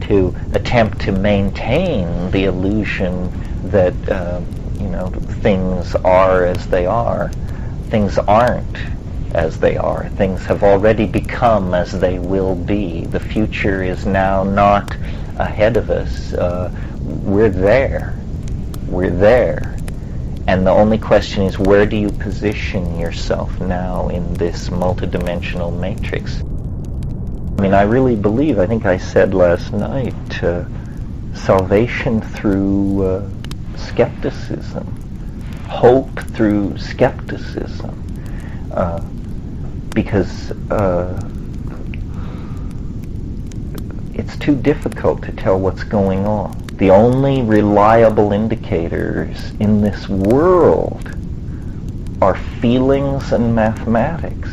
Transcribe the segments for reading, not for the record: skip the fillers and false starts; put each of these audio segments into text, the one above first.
to attempt to maintain the illusion that things are as they are. Things aren't as they are. Things have already become as they will be. The future is now not ahead of us. We're there. We're there. And the only question is, where do you position yourself now in this multidimensional matrix? I mean, I really believe, I think I said last night, salvation through skepticism, hope through skepticism, because it's too difficult to tell what's going on. The only reliable indicators in this world are feelings and mathematics.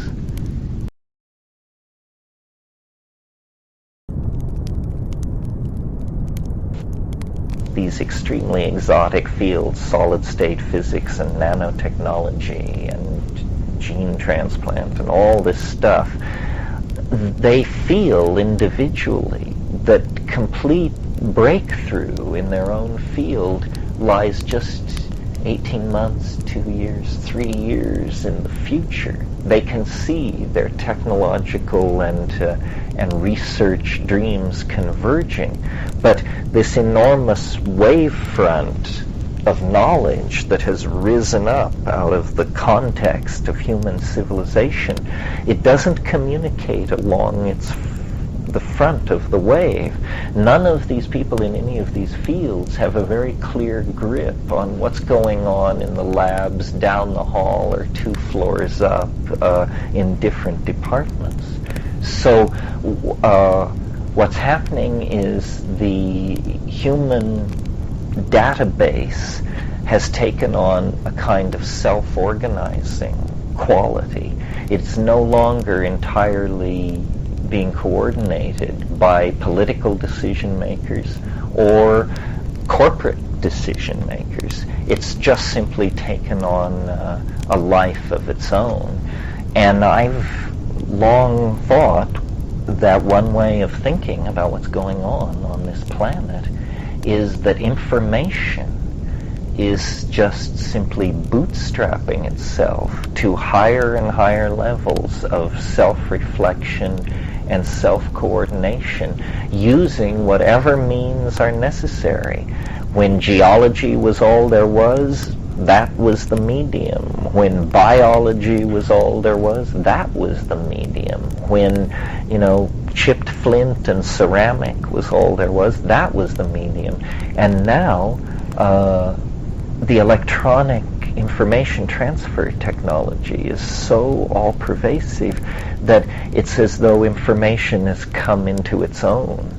These extremely exotic fields, solid-state physics and nanotechnology and gene transplant and all this stuff, they feel individually that complete breakthrough in their own field lies just 18 months, 2 years, 3 years in the future. They can see their technological and research dreams converging. But this enormous wavefront of knowledge that has risen up out of the context of human civilization, it doesn't communicate along the front of the wave. None of these people in any of these fields have a very clear grip on what's going on in the labs down the hall or 2 floors up in different departments. So what's happening is the human database has taken on a kind of self-organizing quality. It's no longer entirely being coordinated by political decision makers or corporate decision makers. It's just simply taken on a life of its own. And I've long thought that one way of thinking about what's going on this planet is that information is just simply bootstrapping itself to higher and higher levels of self-reflection and self-coordination, using whatever means are necessary. When geology was all there was, that was the medium. When biology was all there was, that was the medium. When, chipped flint and ceramic was all there was, that was the medium. And now, the electronic information transfer technology is so all-pervasive that it's as though information has come into its own.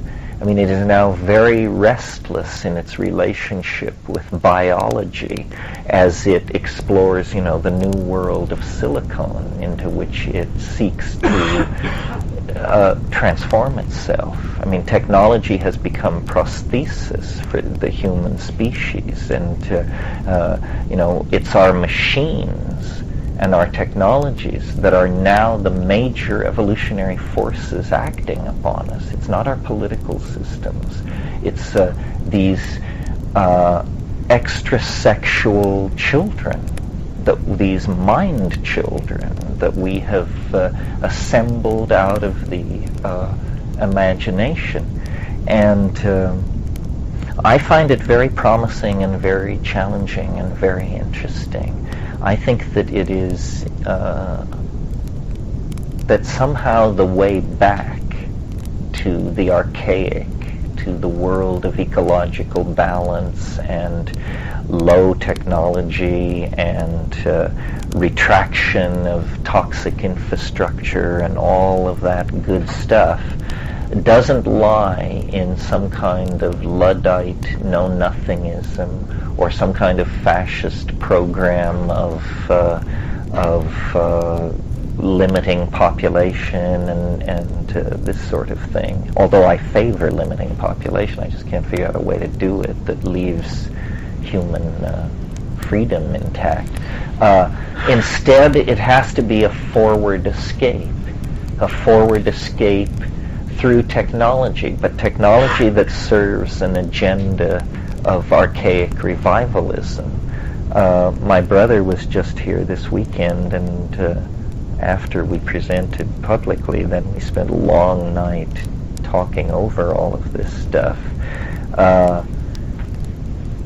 I mean, it is now very restless in its relationship with biology as it explores, the new world of silicon into which it seeks to transform itself. I mean, technology has become prosthesis for the human species, and it's our machines and our technologies that are now the major evolutionary forces acting upon us. It's not our political systems. It's these extra-sexual children, these mind children that we have assembled out of the imagination. And I find it very promising and very challenging and very interesting. I think that it is that somehow the way back to the archaic, to the world of ecological balance and low technology and retraction of toxic infrastructure and all of that good stuff doesn't lie in some kind of Luddite know-nothingism or some kind of fascist program of limiting population and this sort of thing. Although I favor limiting population, I just can't figure out a way to do it that leaves human freedom intact. Instead, it has to be a forward escape through technology, but technology that serves an agenda of archaic revivalism. My brother was just here this weekend, and after we presented publicly, then we spent a long night talking over all of this stuff.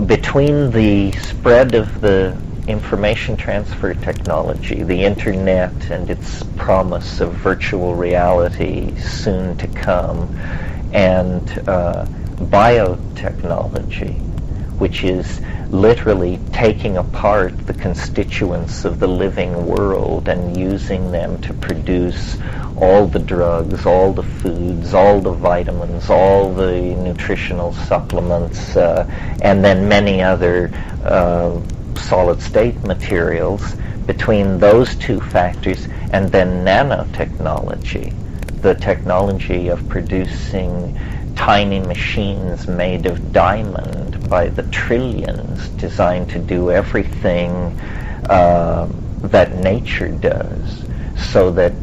Between the spread of the information transfer technology, the internet and its promise of virtual reality soon to come, and biotechnology, which is literally taking apart the constituents of the living world and using them to produce all the drugs, all the foods, all the vitamins, all the nutritional supplements, and then many other solid-state materials. Between those two factors, and then nanotechnology, the technology of producing tiny machines made of diamond by the trillions, designed to do everything that nature does, so that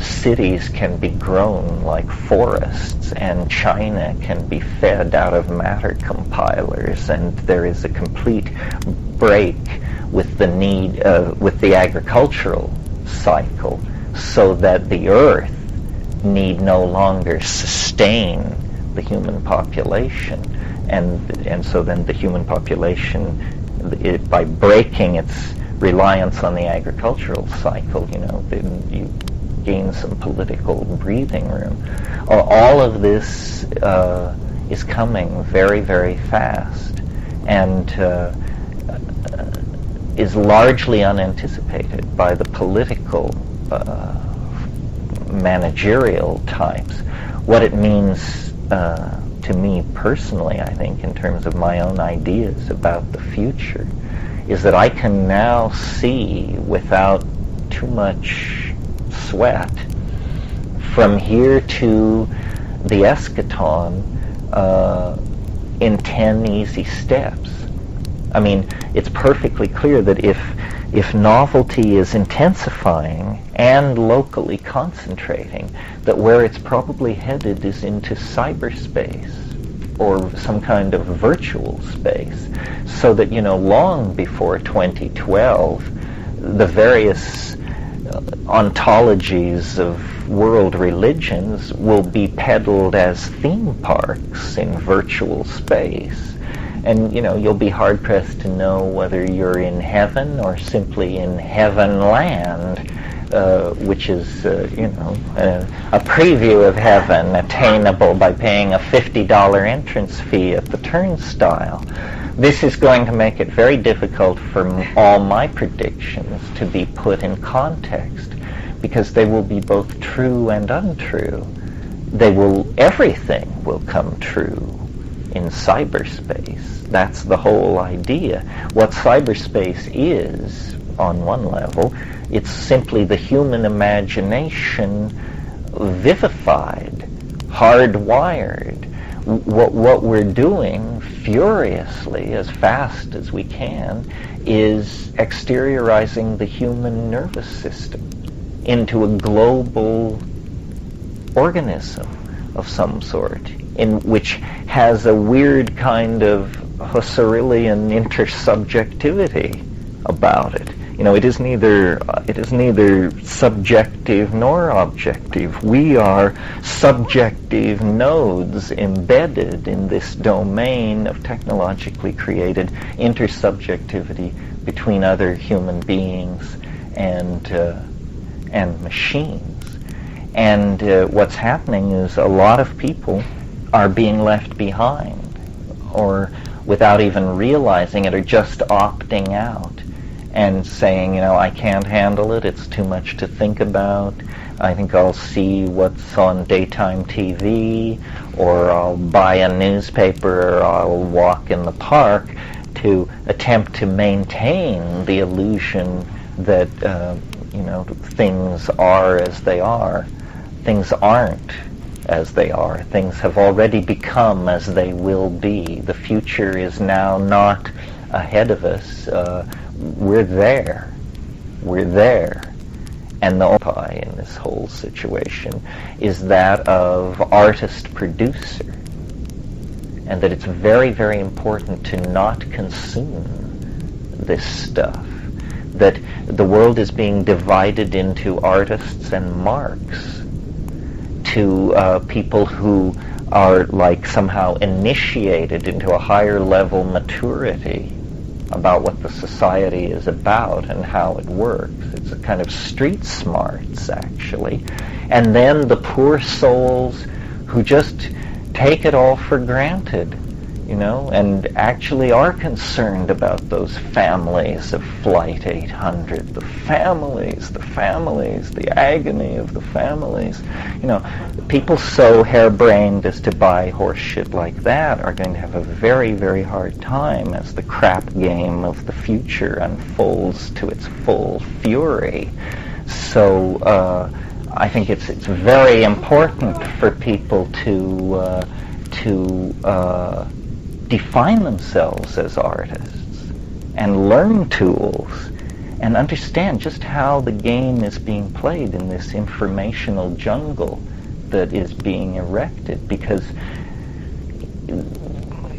cities can be grown like forests, and China can be fed out of matter compilers, and there is a complete break with the need with the agricultural cycle, so that the earth need no longer sustain the human population, and so then the human population, by breaking its reliance on the agricultural cycle, then you gain some political breathing room. All of this is coming very, very fast, and is largely unanticipated by the political managerial types. What it means to me personally, I think, in terms of my own ideas about the future, is that I can now see without too much sweat from here to the eschaton in 10 easy steps. I mean, it's perfectly clear that if novelty is intensifying and locally concentrating, that where it's probably headed is into cyberspace or some kind of virtual space, so that, long before 2012, the various ontologies of world religions will be peddled as theme parks in virtual space. And, you'll be hard-pressed to know whether you're in heaven or simply in heaven land, which is, a preview of heaven attainable by paying a $50 entrance fee at the turnstile. This is going to make it very difficult for all my predictions to be put in context, because they will be both true and untrue. Everything will come true in cyberspace. That's the whole idea. What cyberspace is, on one level, it's simply the human imagination vivified, hardwired. What we're doing furiously, as fast as we can, is exteriorizing the human nervous system into a global organism of some sort, in which has a weird kind of Husserlian intersubjectivity about it. It is neither subjective nor objective. We are subjective nodes embedded in this domain of technologically created intersubjectivity between other human beings and machines. And what's happening is a lot of people are being left behind, or without even realizing it, are just opting out and saying, I can't handle it, it's too much to think about, I think I'll see what's on daytime TV, or I'll buy a newspaper, or I'll walk in the park, to attempt to maintain the illusion that things are as they are. Things aren't as they are. Things have already become as they will be. The future is now not ahead of us. We're there. And the occupy in this whole situation is that of artist-producer, and that it's very, very important to not consume this stuff. That the world is being divided into artists and marks, to people who are like somehow initiated into a higher level maturity about what the society is about and how it works. It's a kind of street smarts, actually. And then the poor souls who just take it all for granted, you know, and actually are concerned about those families of Flight 800, the families, the agony of the families. You know, people so harebrained as to buy horse shit like that are going to have a very, very hard time as the crap game of the future unfolds to its full fury. So I think it's very important for people to define themselves as artists and learn tools and understand just how the game is being played in this informational jungle that is being erected, because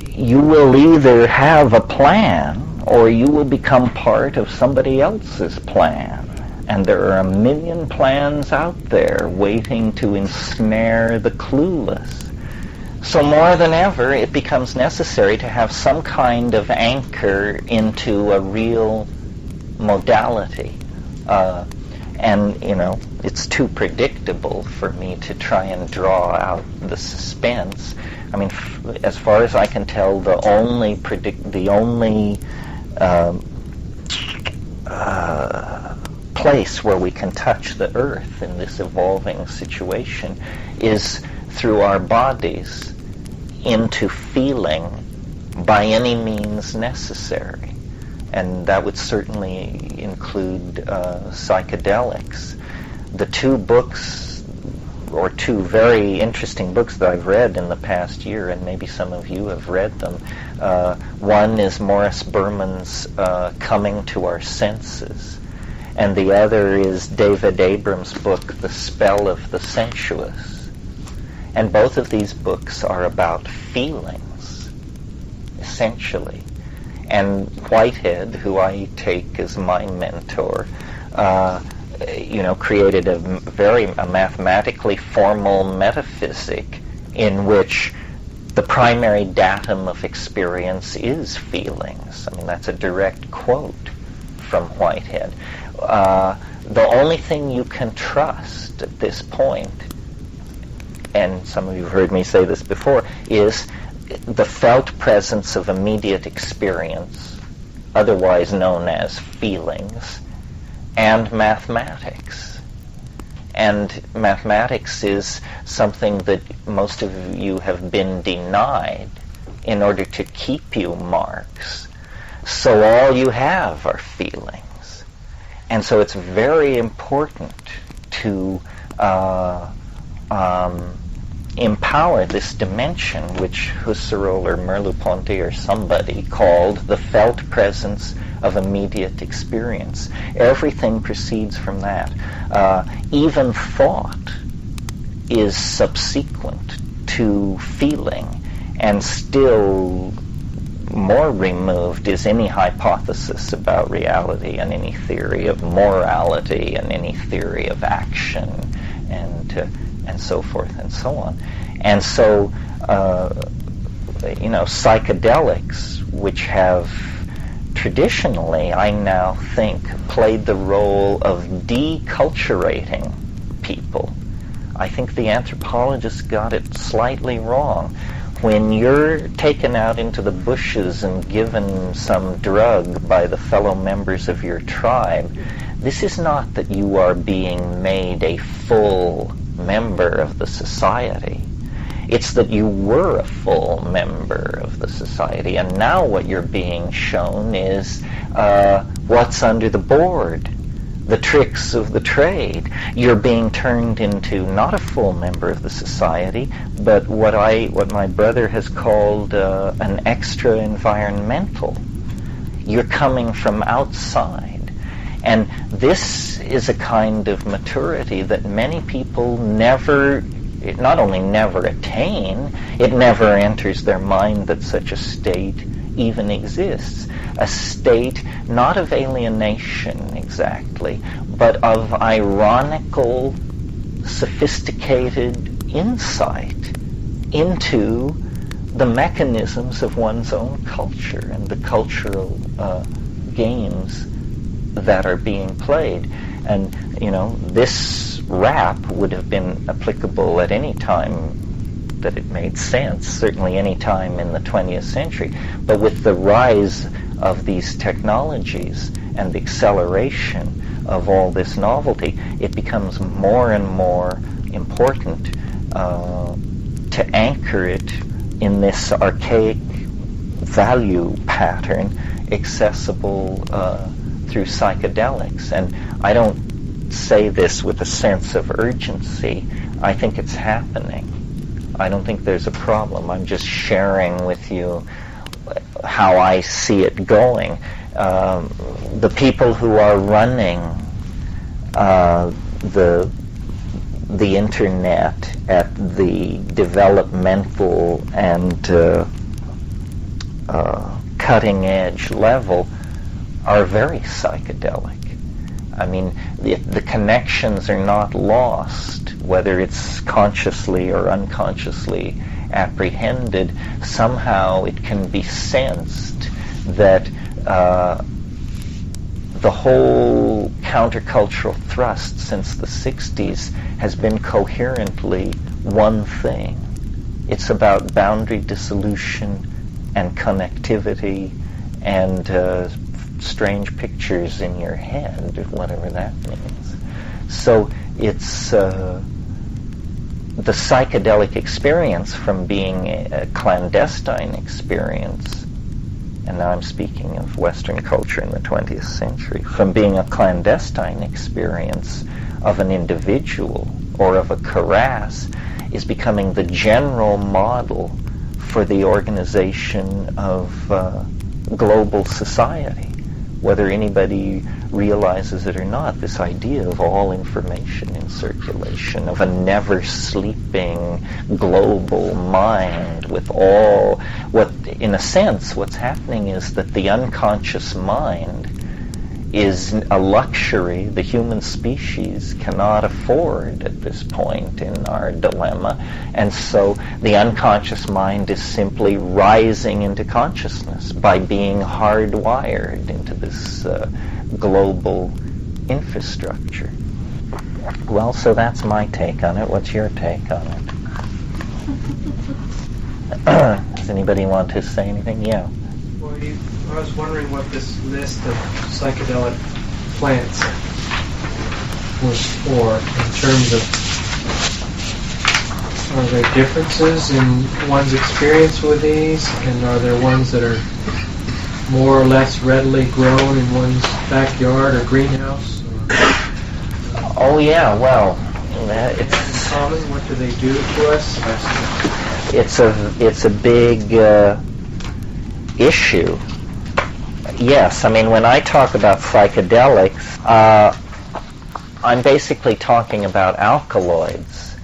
you will either have a plan or you will become part of somebody else's plan. And there are a million plans out there waiting to ensnare the clueless. So more than ever, it becomes necessary to have some kind of anchor into a real modality. And, you know, it's too predictable for me to try and draw out the suspense. I mean, as far as I can tell, the only place where we can touch the earth in this evolving situation is through our bodies into feeling by any means necessary. And that would certainly include psychedelics. The two books, or two very interesting books that I've read in the past year, and maybe some of you have read them. One is Morris Berman's Coming to Our Senses, and the other is David Abram's book, The Spell of the Sensuous. And both of these books are about feelings, essentially. And Whitehead, who I take as my mentor, created a mathematically formal metaphysic in which the primary datum of experience is feelings. I mean, that's a direct quote from Whitehead. The only thing you can trust at this point, and some of you have heard me say this before, is the felt presence of immediate experience, otherwise known as feelings, and mathematics. And mathematics is something that most of you have been denied in order to keep you marks. So all you have are feelings. And so it's very important to empower this dimension, which Husserl or Merleau-Ponty or somebody called the felt presence of immediate experience. Everything proceeds from that. Even thought is subsequent to feeling, and still more removed is any hypothesis about reality and any theory of morality and any theory of action and so forth and so on. And so, psychedelics, which have traditionally, I now think, played the role of deculturating people. I think the anthropologists got it slightly wrong. When you're taken out into the bushes and given some drug by the fellow members of your tribe, this is not that you are being made a full member of the society. It's that you were a full member of the society, and now what you're being shown is what's under the board, the tricks of the trade. You're being turned into not a full member of the society, but what my brother has called an extra-environmental. You're coming from outside. And this is a kind of maturity that many people never, not only never attain, it never enters their mind that such a state even exists. A state not of alienation exactly, but of ironical, sophisticated insight into the mechanisms of one's own culture and the cultural games that are being played. And, this rap would have been applicable at any time that it made sense, certainly any time in the 20th century. But with the rise of these technologies and the acceleration of all this novelty, it becomes more and more important to anchor it in this archaic value pattern accessible through psychedelics. And I don't say this with a sense of urgency. I think it's happening. I don't think there's a problem. I'm just sharing with you how I see it going. The people who are running the internet at the developmental and cutting edge level are very psychedelic. I mean, the connections are not lost, whether it's consciously or unconsciously apprehended. Somehow it can be sensed that the whole countercultural thrust since the 60s has been coherently one thing. It's about boundary dissolution and connectivity and strange pictures in your head, whatever that means. So it's the psychedelic experience from being a clandestine experience, and now I'm speaking of Western culture in the 20th century, from being a clandestine experience of an individual or of a karass, is becoming the general model for the organization of global society, whether anybody realizes it or not. This idea of all information in circulation, of a never sleeping global mind with all, what in a sense what's happening is that the unconscious mind is a luxury the human species cannot afford at this point in our dilemma. And so the unconscious mind is simply rising into consciousness by being hardwired into this global infrastructure. Well, so that's my take on it. What's your take on it? Does anybody want to say anything? Yeah. Well, I was wondering what this list of psychedelic plants was for, in terms of, are there differences in one's experience with these, and are there ones that are more or less readily grown in one's backyard or greenhouse? Oh yeah, well, it's common. What do they do to us? It's a big issue. Yes, I mean, when I talk about psychedelics, I'm basically talking about alkaloids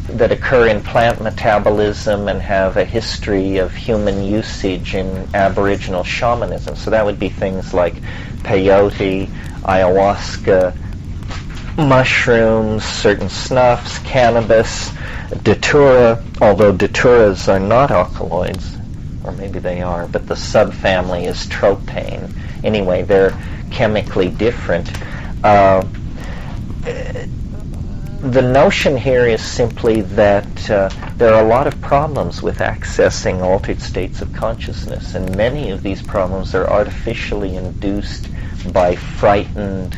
that occur in plant metabolism and have a history of human usage in Aboriginal shamanism. So that would be things like peyote, ayahuasca, mushrooms, certain snuffs, cannabis, datura, although daturas are not alkaloids, or maybe they are, but the subfamily is tropane. Anyway, they're chemically different. The notion here is simply that there are a lot of problems with accessing altered states of consciousness, and many of these problems are artificially induced by frightened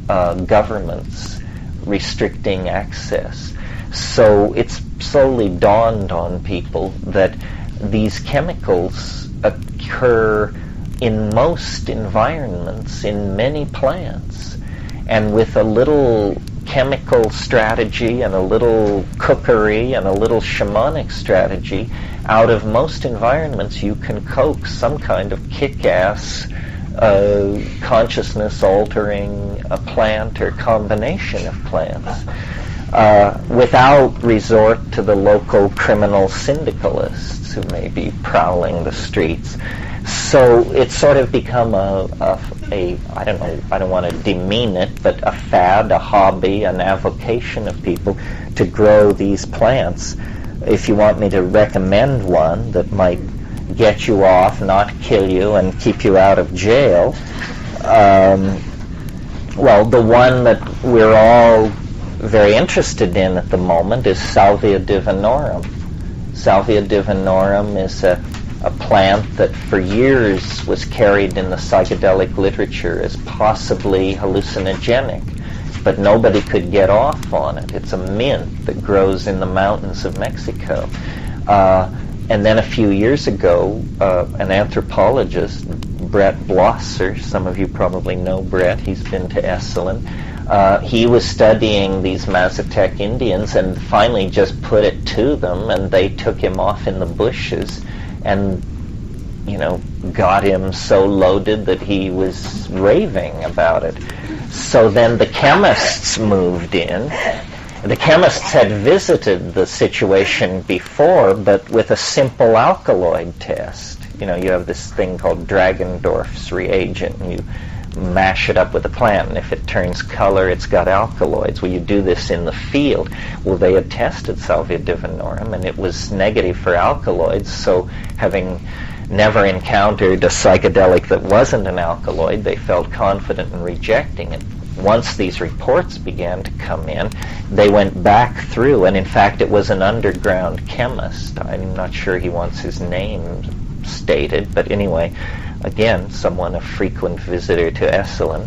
governments restricting access. So it's slowly dawned on people that these chemicals occur in most environments, in many plants, and with a little chemical strategy and a little cookery and a little shamanic strategy, out of most environments you can coax some kind of kick-ass consciousness-altering plant or combination of plants, without resort to the local criminal syndicalists who may be prowling the streets. So it's sort of become a I don't know, I don't want to demean it, but a fad, a hobby, an avocation of people to grow these plants. If you want me to recommend one that might get you off, not kill you, and keep you out of jail, well, the one that we're all very interested in at the moment is Salvia divinorum. Salvia divinorum is a plant that for years was carried in the psychedelic literature as possibly hallucinogenic, but nobody could get off on it. It's a mint that grows in the mountains of Mexico. And then a few years ago, an anthropologist, Brett Blosser, some of you probably know Brett, he's been to Esalen, he was studying these Mazatec Indians and finally just put it to them, and they took him off in the bushes and, got him so loaded that he was raving about it. So then the chemists moved in. The chemists had visited the situation before, but with a simple alkaloid test. You have this thing called Dragendorf's reagent, and you mash it up with a plant, and if it turns color, it's got alkaloids. Well, you do this in the field. Well, they had tested Salvia divinorum, and it was negative for alkaloids, so having never encountered a psychedelic that wasn't an alkaloid, they felt confident in rejecting it. Once these reports began to come in, they went back through, and in fact it was an underground chemist. I'm not sure he wants his name stated, but anyway, again, someone a frequent visitor to Esalen,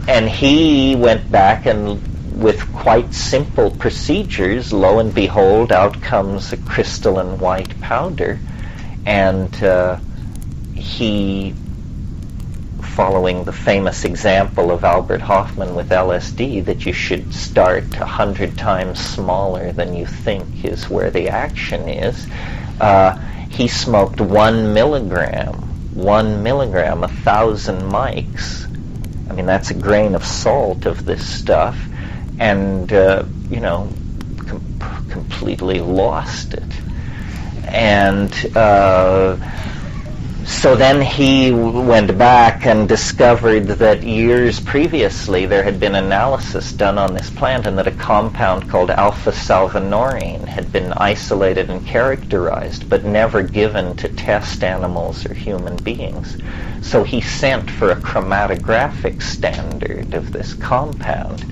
and he went back and with quite simple procedures, lo and behold, out comes a crystalline white powder, and he, following the famous example of Albert Hoffman with LSD, that you should start 100 times smaller than you think is where the action is, he smoked 1 milligram, 1,000 mics. I mean, that's a grain of salt of this stuff, and, completely lost it. And so then he went back and discovered that years previously there had been analysis done on this plant, and that a compound called alpha-salvinorin had been isolated and characterized, but never given to test animals or human beings. So he sent for a chromatographic standard of this compound,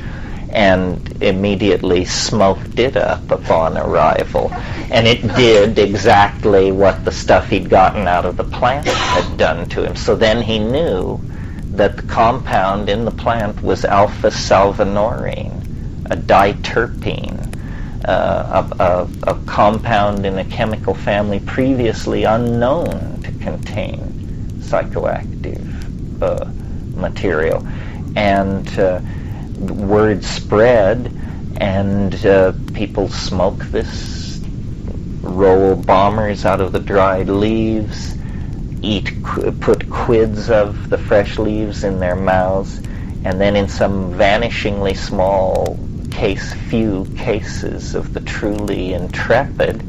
and immediately smoked it up upon arrival. And it did exactly what the stuff he'd gotten out of the plant had done to him. So then he knew that the compound in the plant was alpha-salvinorin, a diterpene, a compound in a chemical family previously unknown to contain psychoactive material. And word spread, and people smoke this, roll bombers out of the dried leaves, put quids of the fresh leaves in their mouths, and then in some vanishingly small few cases of the truly intrepid,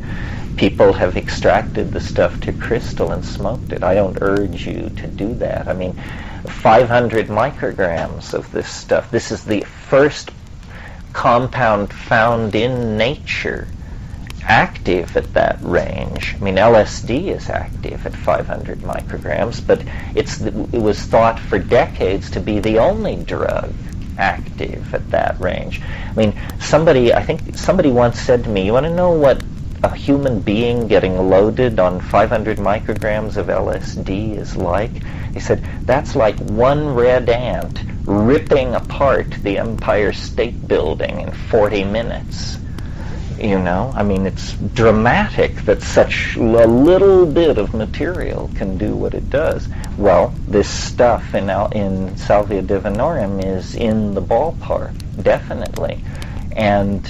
people have extracted the stuff to crystal and smoked it. I don't urge you to do that. I mean, 500 micrograms of this stuff. This is the first compound found in nature active at that range. I mean, LSD is active at 500 micrograms, but it was thought for decades to be the only drug active at that range. I mean, I think somebody once said to me, you want to know what a human being getting loaded on 500 micrograms of LSD is like? He said, that's like one red ant ripping apart the Empire State Building in 40 minutes. I mean, it's dramatic that such a little bit of material can do what it does. Well, this stuff in Salvia divinorum is in the ballpark, definitely. And,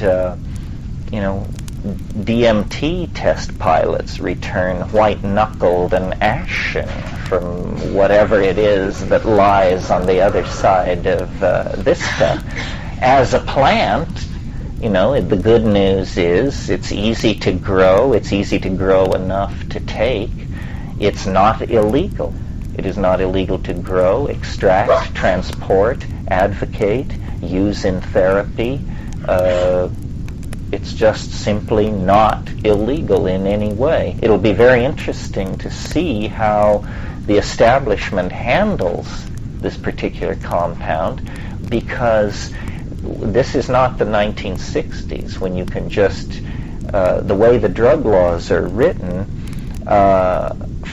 DMT test pilots return white-knuckled and ashen from whatever it is that lies on the other side of this stuff. As a plant, the good news is it's easy to grow. It's easy to grow enough to take. It's not illegal. It is not illegal to grow, extract, transport, advocate, use in therapy. It's just simply not illegal in any way. It'll be very interesting to see how the establishment handles this particular compound, because this is not the 1960s when you can just, the way the drug laws are written,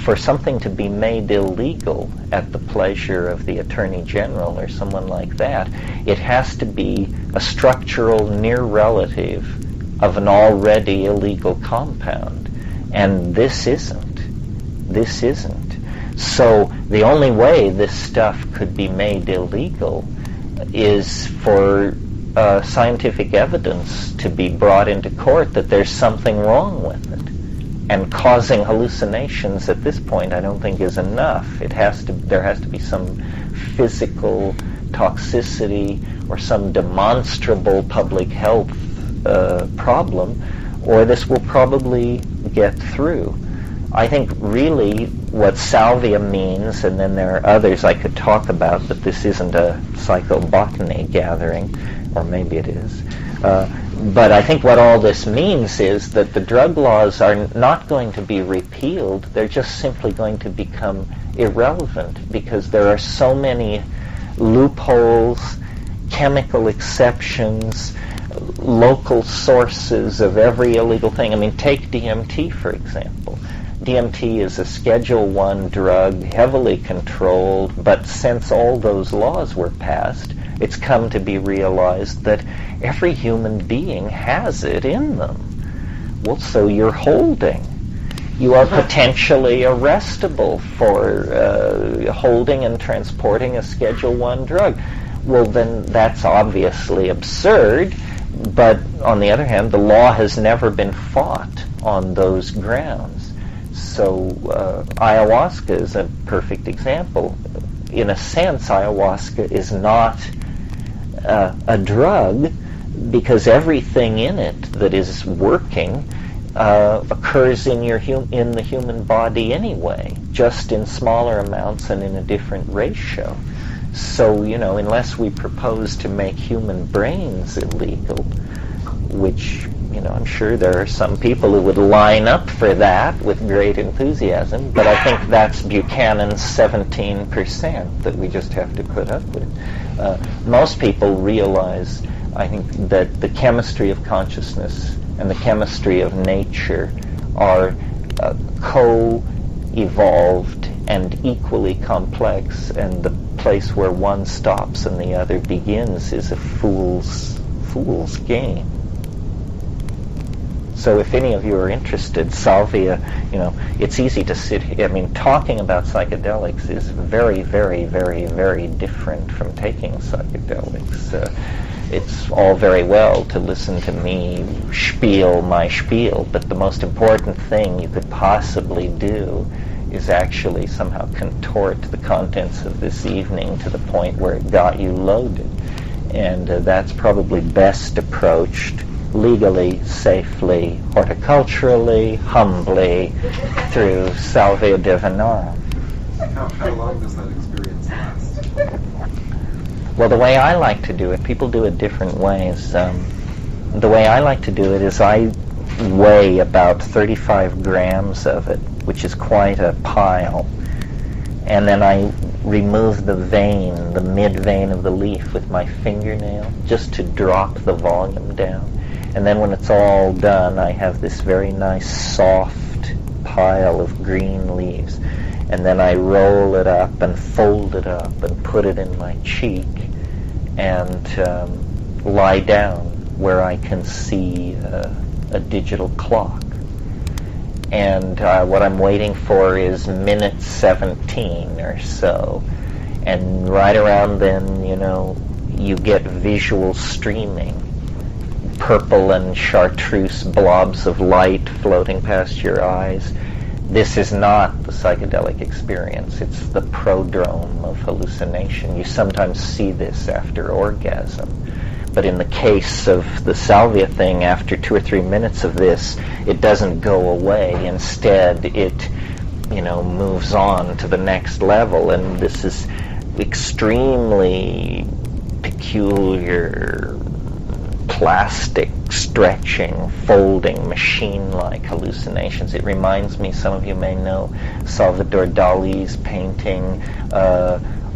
for something to be made illegal at the pleasure of the Attorney General or someone like that, it has to be a structural near relative of an already illegal compound. And this isn't. This isn't. So the only way this stuff could be made illegal is for scientific evidence to be brought into court that there's something wrong with it. And causing hallucinations at this point, I don't think, is enough. There has to be some physical toxicity or some demonstrable public health problem, or this will probably get through. I think really what salvia means, and then there are others I could talk about, but this isn't a psychobotany gathering, or maybe it is. But I think what all this means is that the drug laws are not going to be repealed. They're just simply going to become irrelevant, because there are so many loopholes, chemical exceptions, local sources of every illegal thing. I mean, take DMT, for example. DMT is a Schedule I drug, heavily controlled, but since all those laws were passed, it's come to be realized that every human being has it in them. Well, so you're holding. You are potentially arrestable for holding and transporting a Schedule I drug. Well, then that's obviously absurd, but on the other hand, the law has never been fought on those grounds. So ayahuasca is a perfect example. In a sense, ayahuasca is not a drug, because everything in it that is working occurs in the human body anyway, just in smaller amounts and in a different ratio. So, unless we propose to make human brains illegal, which, I'm sure there are some people who would line up for that with great enthusiasm, but I think that's Buchanan's 17% that we just have to put up with. Most people realize, I think, that the chemistry of consciousness and the chemistry of nature are co-evolved and equally complex, and the place where one stops and the other begins is a fool's game. So if any of you are interested, salvia, it's easy to sit here. I mean, talking about psychedelics is very, very, very, very different from taking psychedelics. It's all very well to listen to me spiel my spiel, but the most important thing you could possibly do is actually somehow contort the contents of this evening to the point where it got you loaded. And that's probably best approached legally, safely, horticulturally, humbly, through salvia divina. How long does that experience last? Well, the way I like to do it, people do it different ways. The way I like to do it is I weigh about 35 grams of it, which is quite a pile, and then I remove the vein, the mid-vein of the leaf with my fingernail, just to drop the volume down. And then when it's all done, I have this very nice soft pile of green leaves. And then I roll it up and fold it up and put it in my cheek and lie down where I can see a digital clock. And what I'm waiting for is minute 17 or so. And right around then, you get visual streaming. purple and chartreuse blobs of light floating past your eyes. This is not the psychedelic experience. It's the prodrome of hallucination. You sometimes see this after orgasm. But in the case of the salvia thing, after 2 or 3 minutes of this, it doesn't go away. Instead, it, moves on to the next level. And this is extremely peculiar, plastic, stretching, folding, machine-like hallucinations. It reminds me, some of you may know, Salvador Dali's painting,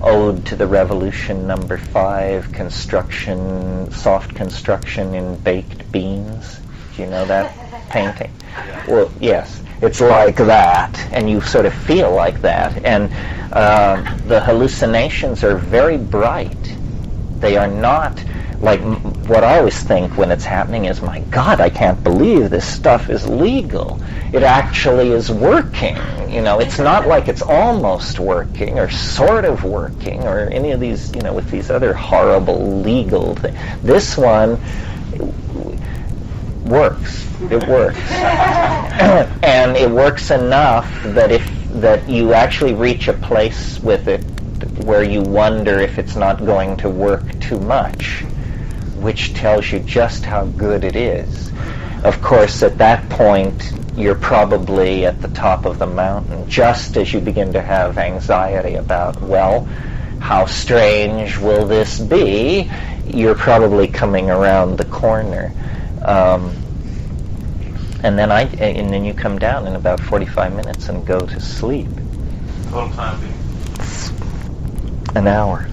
Ode to the Revolution number 5, soft construction in baked beans. Do you know that painting? Well, yes, it's like that, and you sort of feel like that. And the hallucinations are very bright. They are not like what I always think when it's happening is, my God, I can't believe this stuff is legal. It actually is working. It's not like it's almost working or sort of working or any of these, with these other horrible legal things. This one works. It works. And it works enough that you actually reach a place with it where you wonder if it's not going to work too much, which tells you just how good it is. Of course, at that point, you're probably at the top of the mountain, just as you begin to have anxiety about, well, how strange will this be? You're probably coming around the corner. And then you come down in about 45 minutes and go to sleep. Total time being An hour.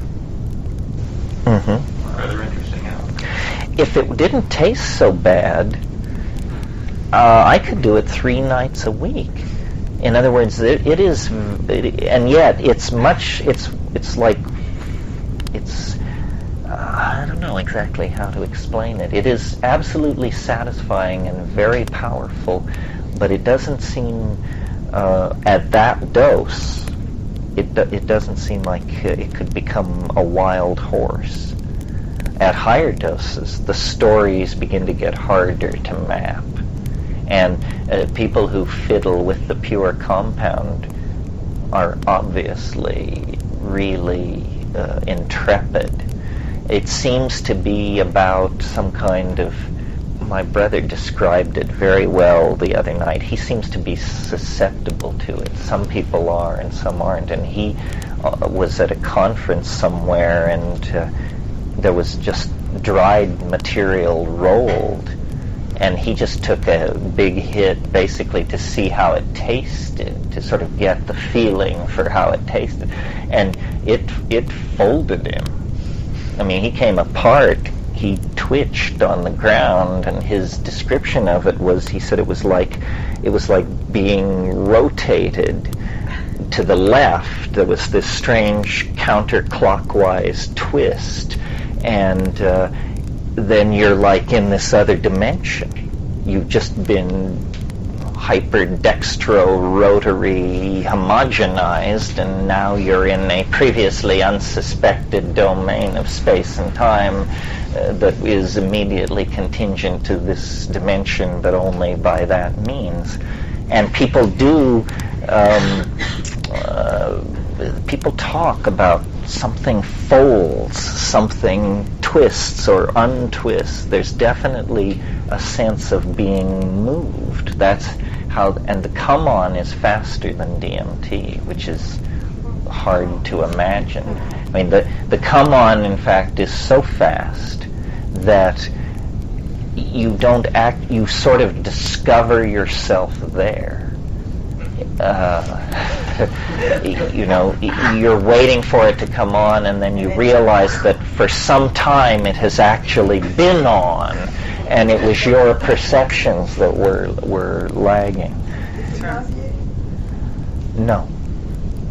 rather interesting hour. If it didn't taste so bad, I could do it 3 nights a week. In other words, and yet I don't know exactly how to explain it. It is absolutely satisfying and very powerful, but it doesn't seem, at that dose, it doesn't seem like it could become a wild horse. At higher doses, the stories begin to get harder to map. And people who fiddle with the pure compound are obviously really intrepid. It seems to be about some kind of, my brother described it very well the other night. He seems to be susceptible to it. Some people are and some aren't. And he was at a conference somewhere, and there was just dried material rolled, and he just took a big hit basically to see how it tasted, to sort of get the feeling for how it tasted, and it folded him. I mean, he came apart. He twitched on the ground, and his description of it was, he said it was like being rotated to the left. There was this strange counterclockwise twist, and then you're like in this other dimension. You've just been hyperdextro-rotary homogenized, and now you're in a previously unsuspected domain of space and time that is immediately contingent to this dimension, but only by that means. And people people talk about something folds, something twists or untwists. There's definitely a sense of being moved. That's how, and the come on is faster than DMT, which is hard to imagine. I mean, the come on, in fact, is so fast that you don't act, you sort of discover yourself there. You're waiting for it to come on, and then you realize that for some time it has actually been on, and it was your perceptions that were lagging. No.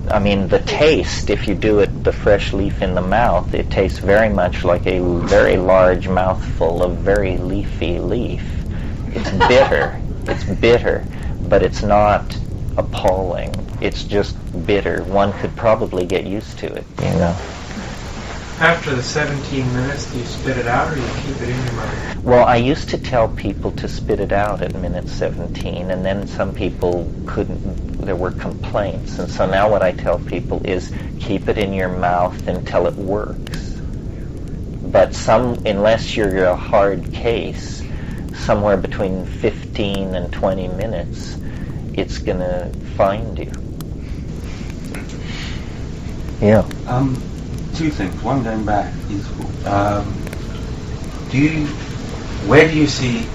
I mean, the taste, if you do it, the fresh leaf in the mouth, it tastes very much like a very large mouthful of very leafy leaf. It's bitter, but it's not appalling. It's just bitter. One could probably get used to it, After the 17 minutes, do you spit it out or you keep it in your mind? Well, I used to tell people to spit it out at minute 17, and then some people couldn't, there were complaints. And so now what I tell people is keep it in your mouth until it works. But unless you're a hard case, somewhere between 15 and 20 minutes, it's going to find you. Yeah. Two things. One, going back, is where do you see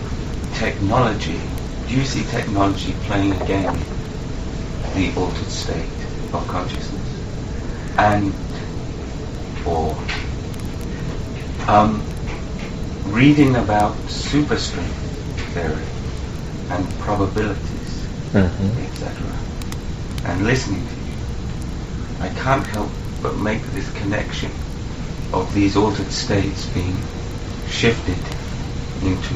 technology? Do you see technology playing a game in the altered state of consciousness, or reading about superstring theory and probabilities, etc., and listening to you, I can't help but make this connection of these altered states being shifted into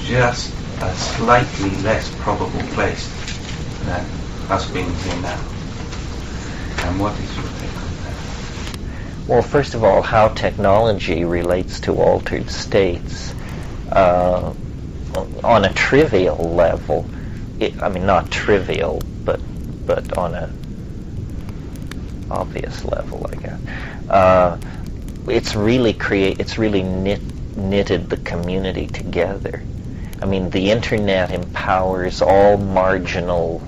just a slightly less probable place than us being here now. And what is your take on that? Well, first of all, how technology relates to altered states on a trivial level, not trivial, but on a obvious level, I guess. It's really knitted the community together. I mean, the internet empowers all marginalia,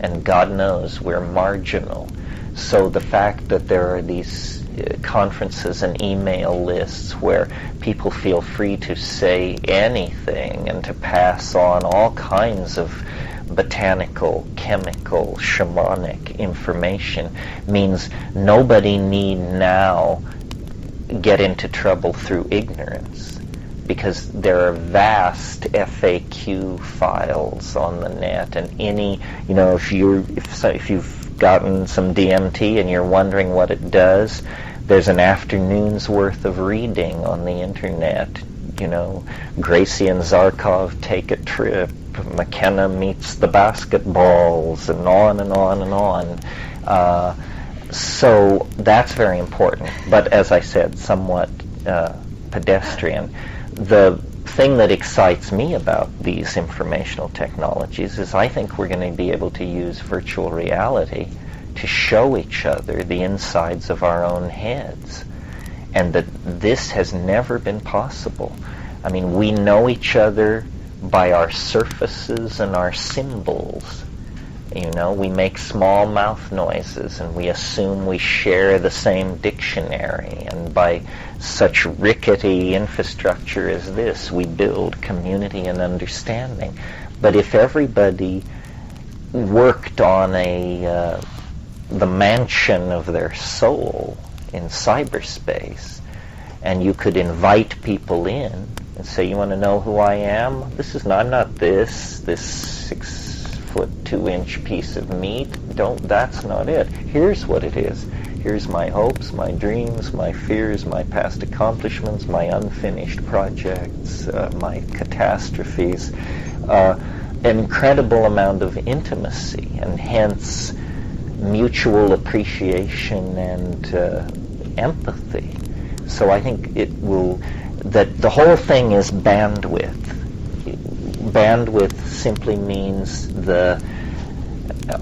and God knows we're marginal. So the fact that there are these conferences and email lists where people feel free to say anything and to pass on all kinds of botanical, chemical, shamanic information means nobody need now get into trouble through ignorance, because there are vast FAQ files on the net, and if you've gotten some DMT and you're wondering what it does, there's an afternoon's worth of reading on the internet. Gracie and Zarkov take a trip, McKenna meets the basketballs, and on and on and on. So that's very important, but as I said, somewhat pedestrian. The thing that excites me about these informational technologies is I think we're going to be able to use virtual reality to show each other the insides of our own heads, and that this has never been possible. I mean, we know each other by our surfaces and our symbols. We make small mouth noises and we assume we share the same dictionary, and by such rickety infrastructure as this, we build community and understanding. But if everybody worked on the mansion of their soul in cyberspace, and you could invite people in and say, you want to know who I am? I'm not this 6'2" piece of meat. That's not it. Here's what it is. Here's my hopes, my dreams, my fears, my past accomplishments, my unfinished projects, my catastrophes. An incredible amount of intimacy, and hence mutual appreciation and empathy. So I think that the whole thing is bandwidth. Bandwidth simply means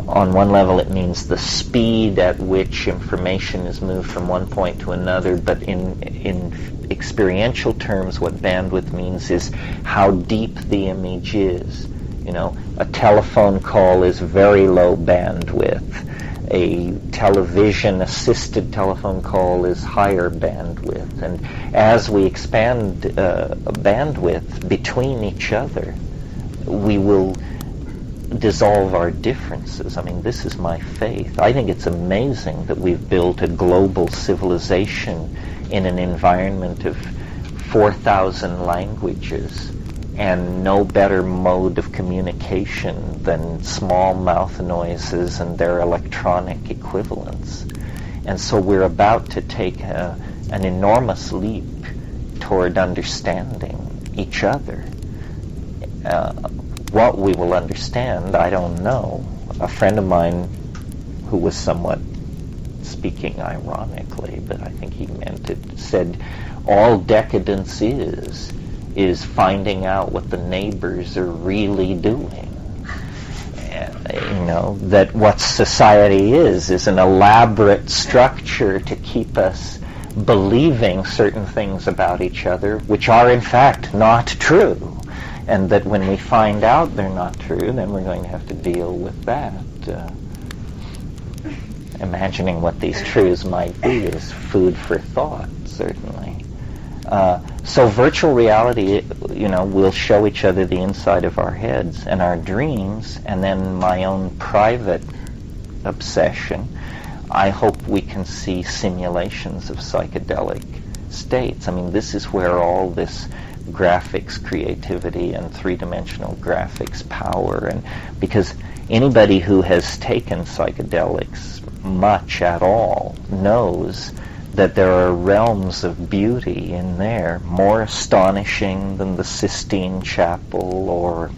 on one level it means the speed at which information is moved from one point to another, but in experiential terms what bandwidth means is how deep the image is. A telephone call is very low bandwidth. A television-assisted telephone call is higher bandwidth. And as we expand bandwidth between each other, we will dissolve our differences. I mean, this is my faith. I think it's amazing that we've built a global civilization in an environment of 4,000 languages, and no better mode of communication than small mouth noises and their electronic equivalents. And so we're about to take an enormous leap toward understanding each other. What we will understand, I don't know. A friend of mine who was somewhat speaking ironically, but I think he meant it, said all decadence is finding out what the neighbors are really doing. That what society is an elaborate structure to keep us believing certain things about each other which are in fact not true, and that when we find out they're not true, then we're going to have to deal with that. Imagining what these truths might be is food for thought, certainly. So virtual reality, will show each other the inside of our heads and our dreams, and then my own private obsession. I hope we can see simulations of psychedelic states. I mean, this is where all this graphics creativity and three-dimensional graphics power, and because anybody who has taken psychedelics much at all knows that there are realms of beauty in there, more astonishing than the Sistine Chapel or,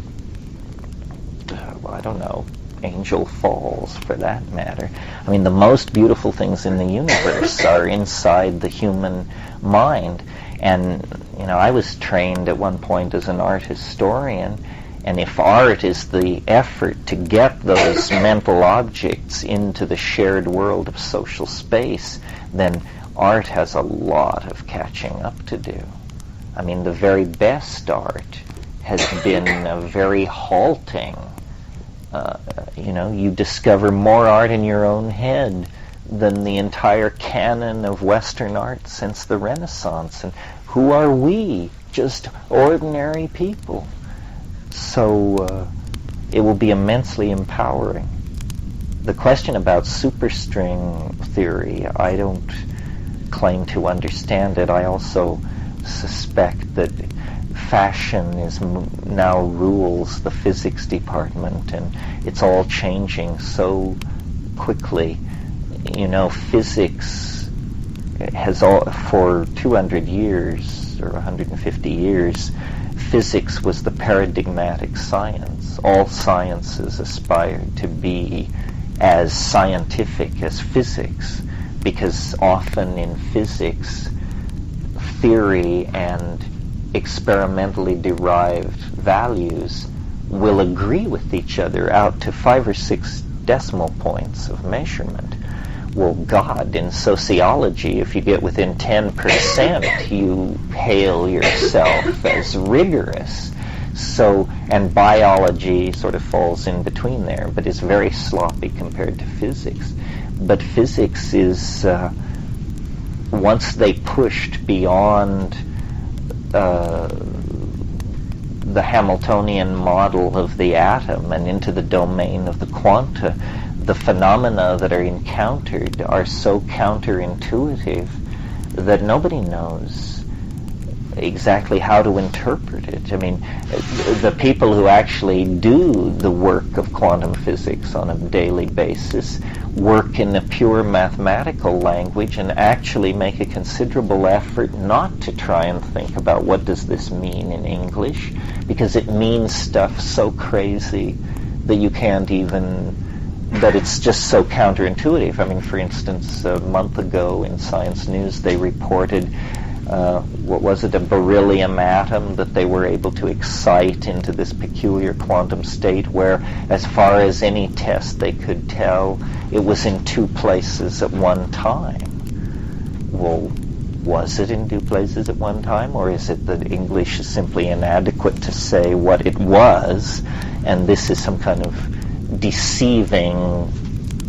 I don't know, Angel Falls for that matter. I mean, the most beautiful things in the universe are inside the human mind. And, I was trained at one point as an art historian, and if art is the effort to get those mental objects into the shared world of social space, then art has a lot of catching up to do. I mean, the very best art has been very halting. You discover more art in your own head than the entire canon of Western art since the Renaissance. And who are we? Just ordinary people. So it will be immensely empowering. The question about superstring theory, I don't claim to understand it. I also suspect that fashion now rules the physics department, and it's all changing so quickly. Physics has for 200 years or 150 years, physics was the paradigmatic science. All sciences aspired to be as scientific as physics, because often in physics, theory and experimentally derived values will agree with each other out to 5 or 6 decimal points of measurement. Well, God, in sociology, if you get within 10%, you hail yourself as rigorous. So, and biology sort of falls in between there, but is very sloppy compared to physics. But physics is, once they pushed beyond the Hamiltonian model of the atom and into the domain of the quanta, the phenomena that are encountered are so counterintuitive that nobody knows exactly how to interpret it. I mean, the people who actually do the work of quantum physics on a daily basis work in a pure mathematical language and actually make a considerable effort not to try and think about what does this mean in English, because it means stuff so crazy that you can't even, that it's just so counterintuitive. I mean, for instance, a month ago in Science News they reported a beryllium atom that they were able to excite into this peculiar quantum state where, as far as any test they could tell, it was in 2 places at one time. Well, was it in 2 places at one time, or is it that English is simply inadequate to say what it was, and this is some kind of deceiving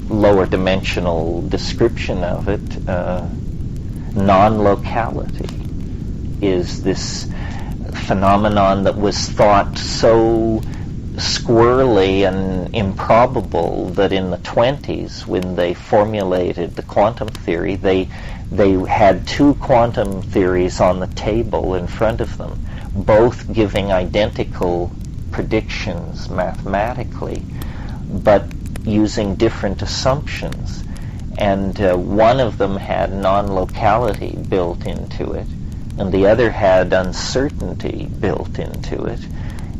lower dimensional description of it? Non-locality is this phenomenon that was thought so squirrely and improbable that in the 20s, when they formulated the quantum theory, they had 2 quantum theories on the table in front of them, both giving identical predictions mathematically, but using different assumptions. And one of them had non-locality built into it, and the other had uncertainty built into it.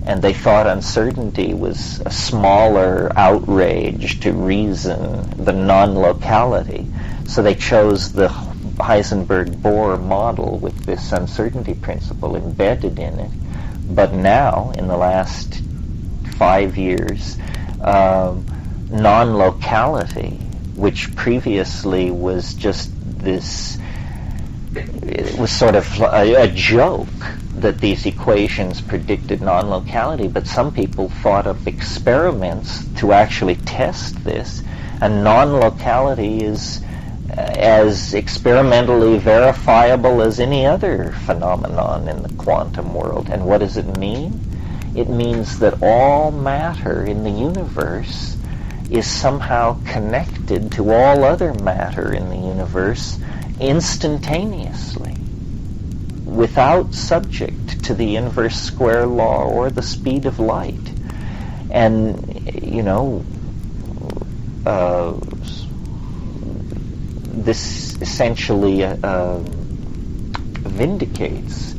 and they thought uncertainty was a smaller outrage to reason, the non-locality. So they chose the Heisenberg-Bohr model with this uncertainty principle embedded in it. But now, in the last 5 years, non-locality, which previously was just this, it was sort of a joke that these equations predicted non-locality, but some people thought up experiments to actually test this, and non-locality is as experimentally verifiable as any other phenomenon in the quantum world. And what does it mean? It means that all matter in the universe is somehow connected to all other matter in the universe instantaneously, without subject to the inverse square law or the speed of light. And, you know, this essentially vindicates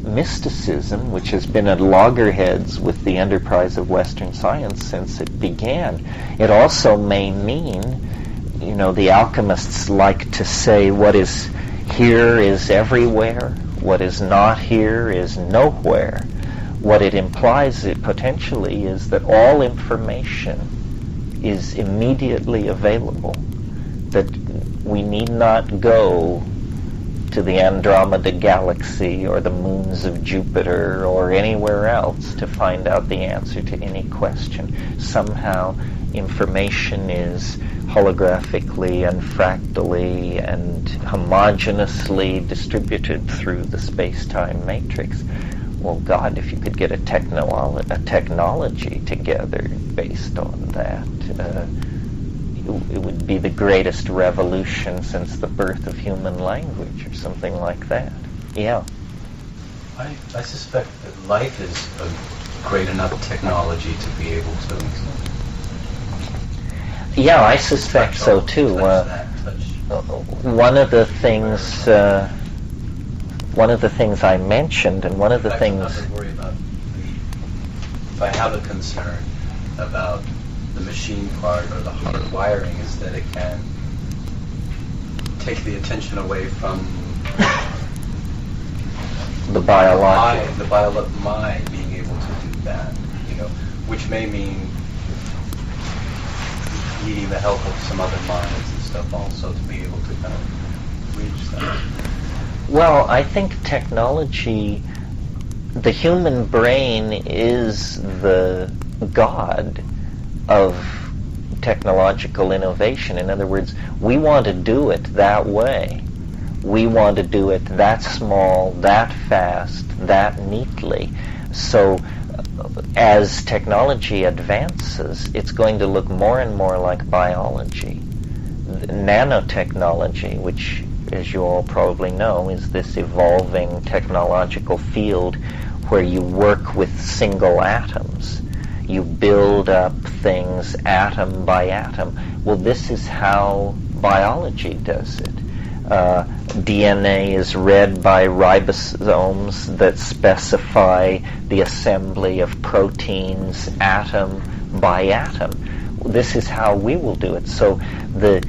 mysticism, which has been at loggerheads with the enterprise of Western science since it began. It also may mean, you know, the alchemists like to say what is here is everywhere, what is not here is nowhere. What it implies, it potentially, is that all information is immediately available, that we need not go to the Andromeda galaxy or the moons of Jupiter or anywhere else to find out the answer to any question. Somehow information is holographically and fractally and homogeneously distributed through the space-time matrix. Well, God, if you could get a technology together based on that, it would be the greatest revolution since the birth of human language, or something like that. Yeah. I suspect that life is a great enough technology to be able to. Yeah, I suspect so too. One of the things I mentioned, and one of the things. I have to worry about if I have a concern about the machine part or the hard wiring, is that it can take the attention away from the biological. my being able to do that, you know, which may mean needing the help of some other minds and stuff also to be able to kind of reach that. Well, I think technology, the human brain is the god of technological innovation. In other words, we want to do it that way. We want to do it that small, that fast, that neatly. So as technology advances, it's going to look more and more like biology. Nanotechnology, which, as you all probably know, is this evolving technological field where you work with single atoms. You build up things atom by atom. Well, this is how biology does it. DNA is read by ribosomes that specify the assembly of proteins atom by atom. This is how we will do it. So the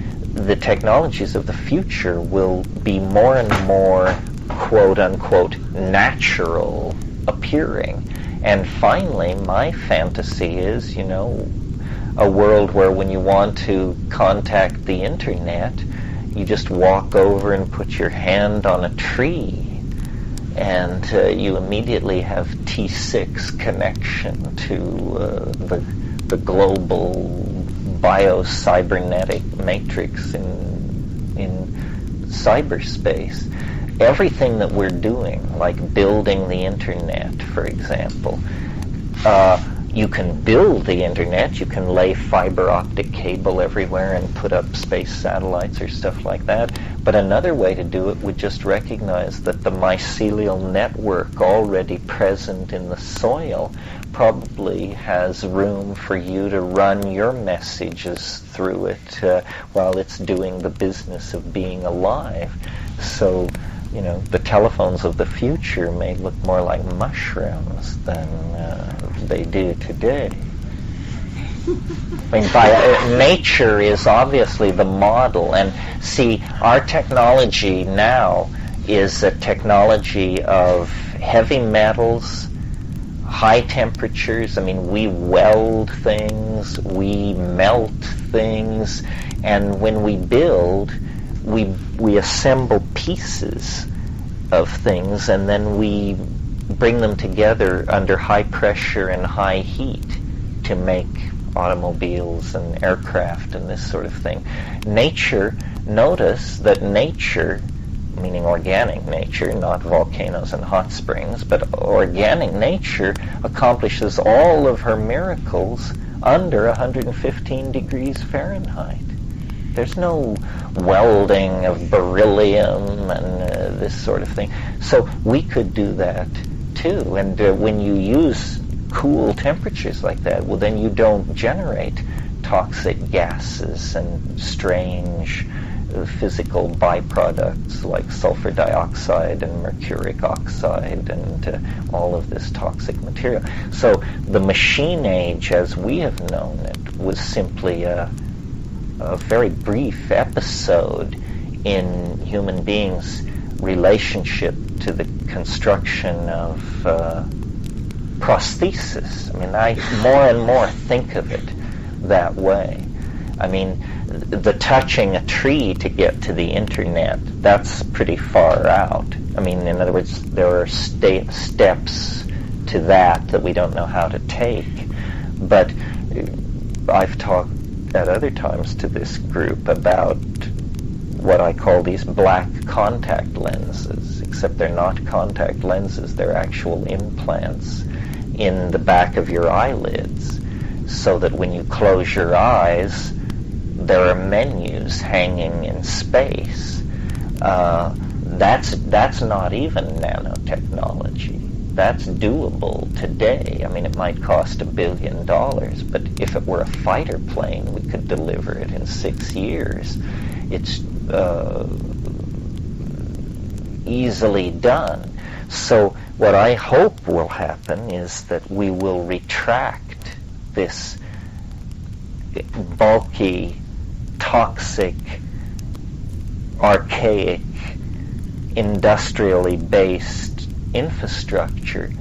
technologies of the future will be more and more, quote unquote, natural appearing. And finally, my fantasy is, you know, a world where when you want to contact the internet, you just walk over and put your hand on a tree, and you immediately have T6 connection to the global bio-cybernetic matrix in cyberspace. Everything that we're doing, like building the internet, for example, you can build the internet, you can lay fiber optic cable everywhere and put up space satellites or stuff like that. But another way to do it would just recognize that the mycelial network already present in the soil probably has room for you to run your messages through it while it's doing the business of being alive. So the telephones of the future may look more like mushrooms than they do today. I mean, nature is obviously the model, and see, our technology now is a technology of heavy metals, high temperatures. I mean, we weld things, we melt things, and when we build, we assemble pieces of things, and then we bring them together under high pressure and high heat to make automobiles and aircraft and this sort of thing. Nature, notice that nature, meaning organic nature, not volcanoes and hot springs, but organic nature accomplishes all of her miracles under 115 degrees Fahrenheit. There's no welding of beryllium and this sort of thing. So we could do that too. And when you use cool temperatures like that, well, then you don't generate toxic gases and strange physical byproducts like sulfur dioxide and mercuric oxide and all of this toxic material. So the machine age, as we have known it, was simply a very brief episode in human beings' relationship to the construction of prosthesis. I mean, I more and more think of it that way. I mean, the touching a tree to get to the internet, that's pretty far out. I mean, in other words, there are steps to that we don't know how to take. But I've talked at other times to this group about what I call these black contact lenses, except they're not contact lenses, they're actual implants in the back of your eyelids, so that when you close your eyes, there are menus hanging in space. That's not even nanotechnology. That's doable today. I mean, it might cost $1 billion, but if it were a fighter plane, we could deliver it in 6 years. It's easily done. So what I hope will happen is that we will retract this bulky, toxic, archaic, industrially based infrastructure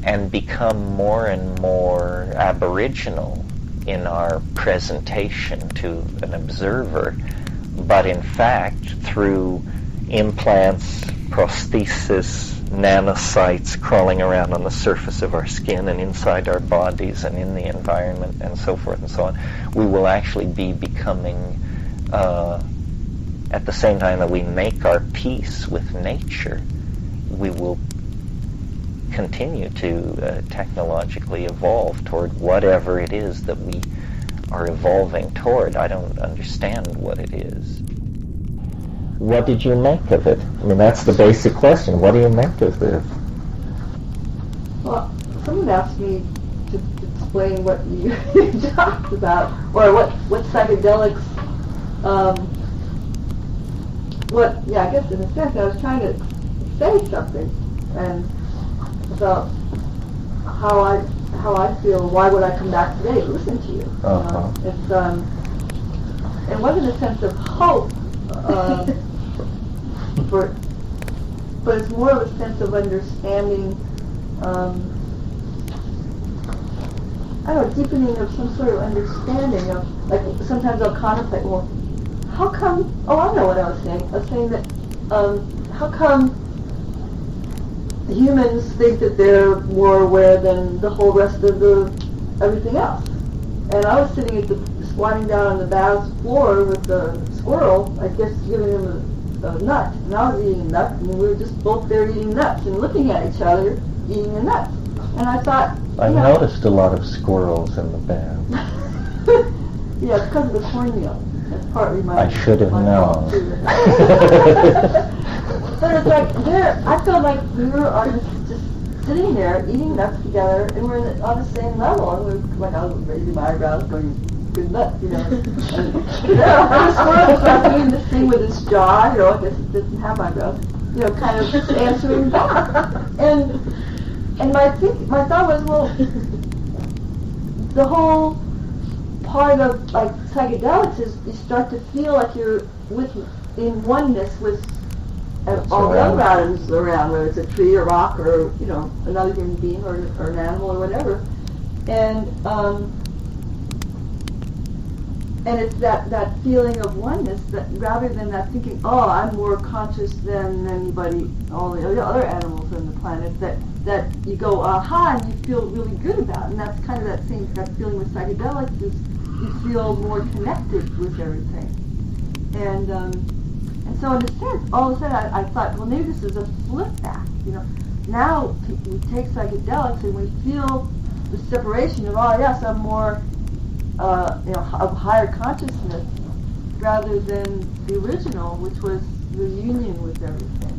and become more and more aboriginal in our presentation to an observer, but in fact through implants, prosthesis, nanocytes crawling around on the surface of our skin and inside our bodies and in the environment and so forth and so on, we will actually be becoming, at the same time that we make our peace with nature, we will continue to technologically evolve toward whatever it is that we are evolving toward. I don't understand what it is. What did you make of it? I mean, that's the basic question. What do you make of this? Well, someone asked me to explain what you talked about, or what psychedelics, I guess in a sense I was trying to say something, and about how I feel, why would I come back today to listen to you? Uh-huh. It wasn't a sense of hope, but it's more of a sense of understanding, deepening of some sort of understanding of, like, sometimes I'll contemplate, well, how come, I know what I was saying. I was saying that, how come humans think that they're more aware than the whole rest of everything else? And I was sitting squatting down on the bath's floor with the squirrel, I guess giving him a nut, and I was eating a nut, and we were just both there eating nuts and looking at each other eating a nut. And I thought, I noticed a lot of squirrels in the bath. Yeah, it's because of the cornmeal. That's partly my. I should have known. But it's like I felt like we were just sitting there eating nuts together, and we're on the same level. And we're like, I was raising my eyebrows, going, "Good nuts," you know. And the squirrel started doing this thing with its jaw. I guess it doesn't have eyebrows. kind of answering back. And my thought was, well, the whole part of like psychedelics is you start to feel like you're in oneness with all the other atoms around, whether it's a tree or rock or another human being or an animal or whatever, and it's that feeling of oneness that rather than that thinking, oh, I'm more conscious than anybody, all the other animals on the planet, that you go, aha, and you feel really good about. And that's kind of that feeling with psychedelics is you feel more connected with everything. And so in a sense, all of a sudden I thought, well, maybe this is a flip back. Now we take psychedelics and we feel the separation of, oh yes, I'm more of higher consciousness rather than the original, which was the union with everything.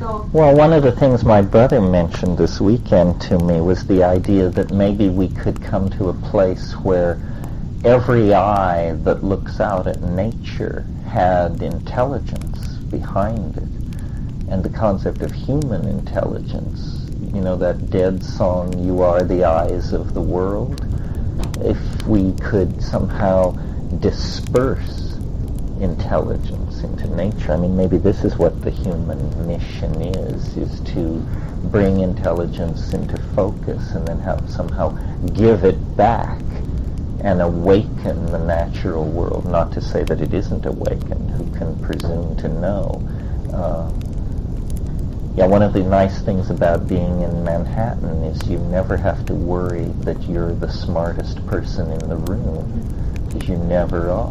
So, well, one of the things my brother mentioned this weekend to me was the idea that maybe we could come to a place where every eye that looks out at nature had intelligence behind it, and the concept of human intelligence, that dead song, "You Are the Eyes of the World," if we could somehow disperse intelligence into nature. I mean, maybe this is what the human mission is to bring intelligence into focus and then somehow give it back and awaken the natural world. Not to say that it isn't awakened. Who can presume to know? One of the nice things about being in Manhattan is you never have to worry that you're the smartest person in the room, because you never are.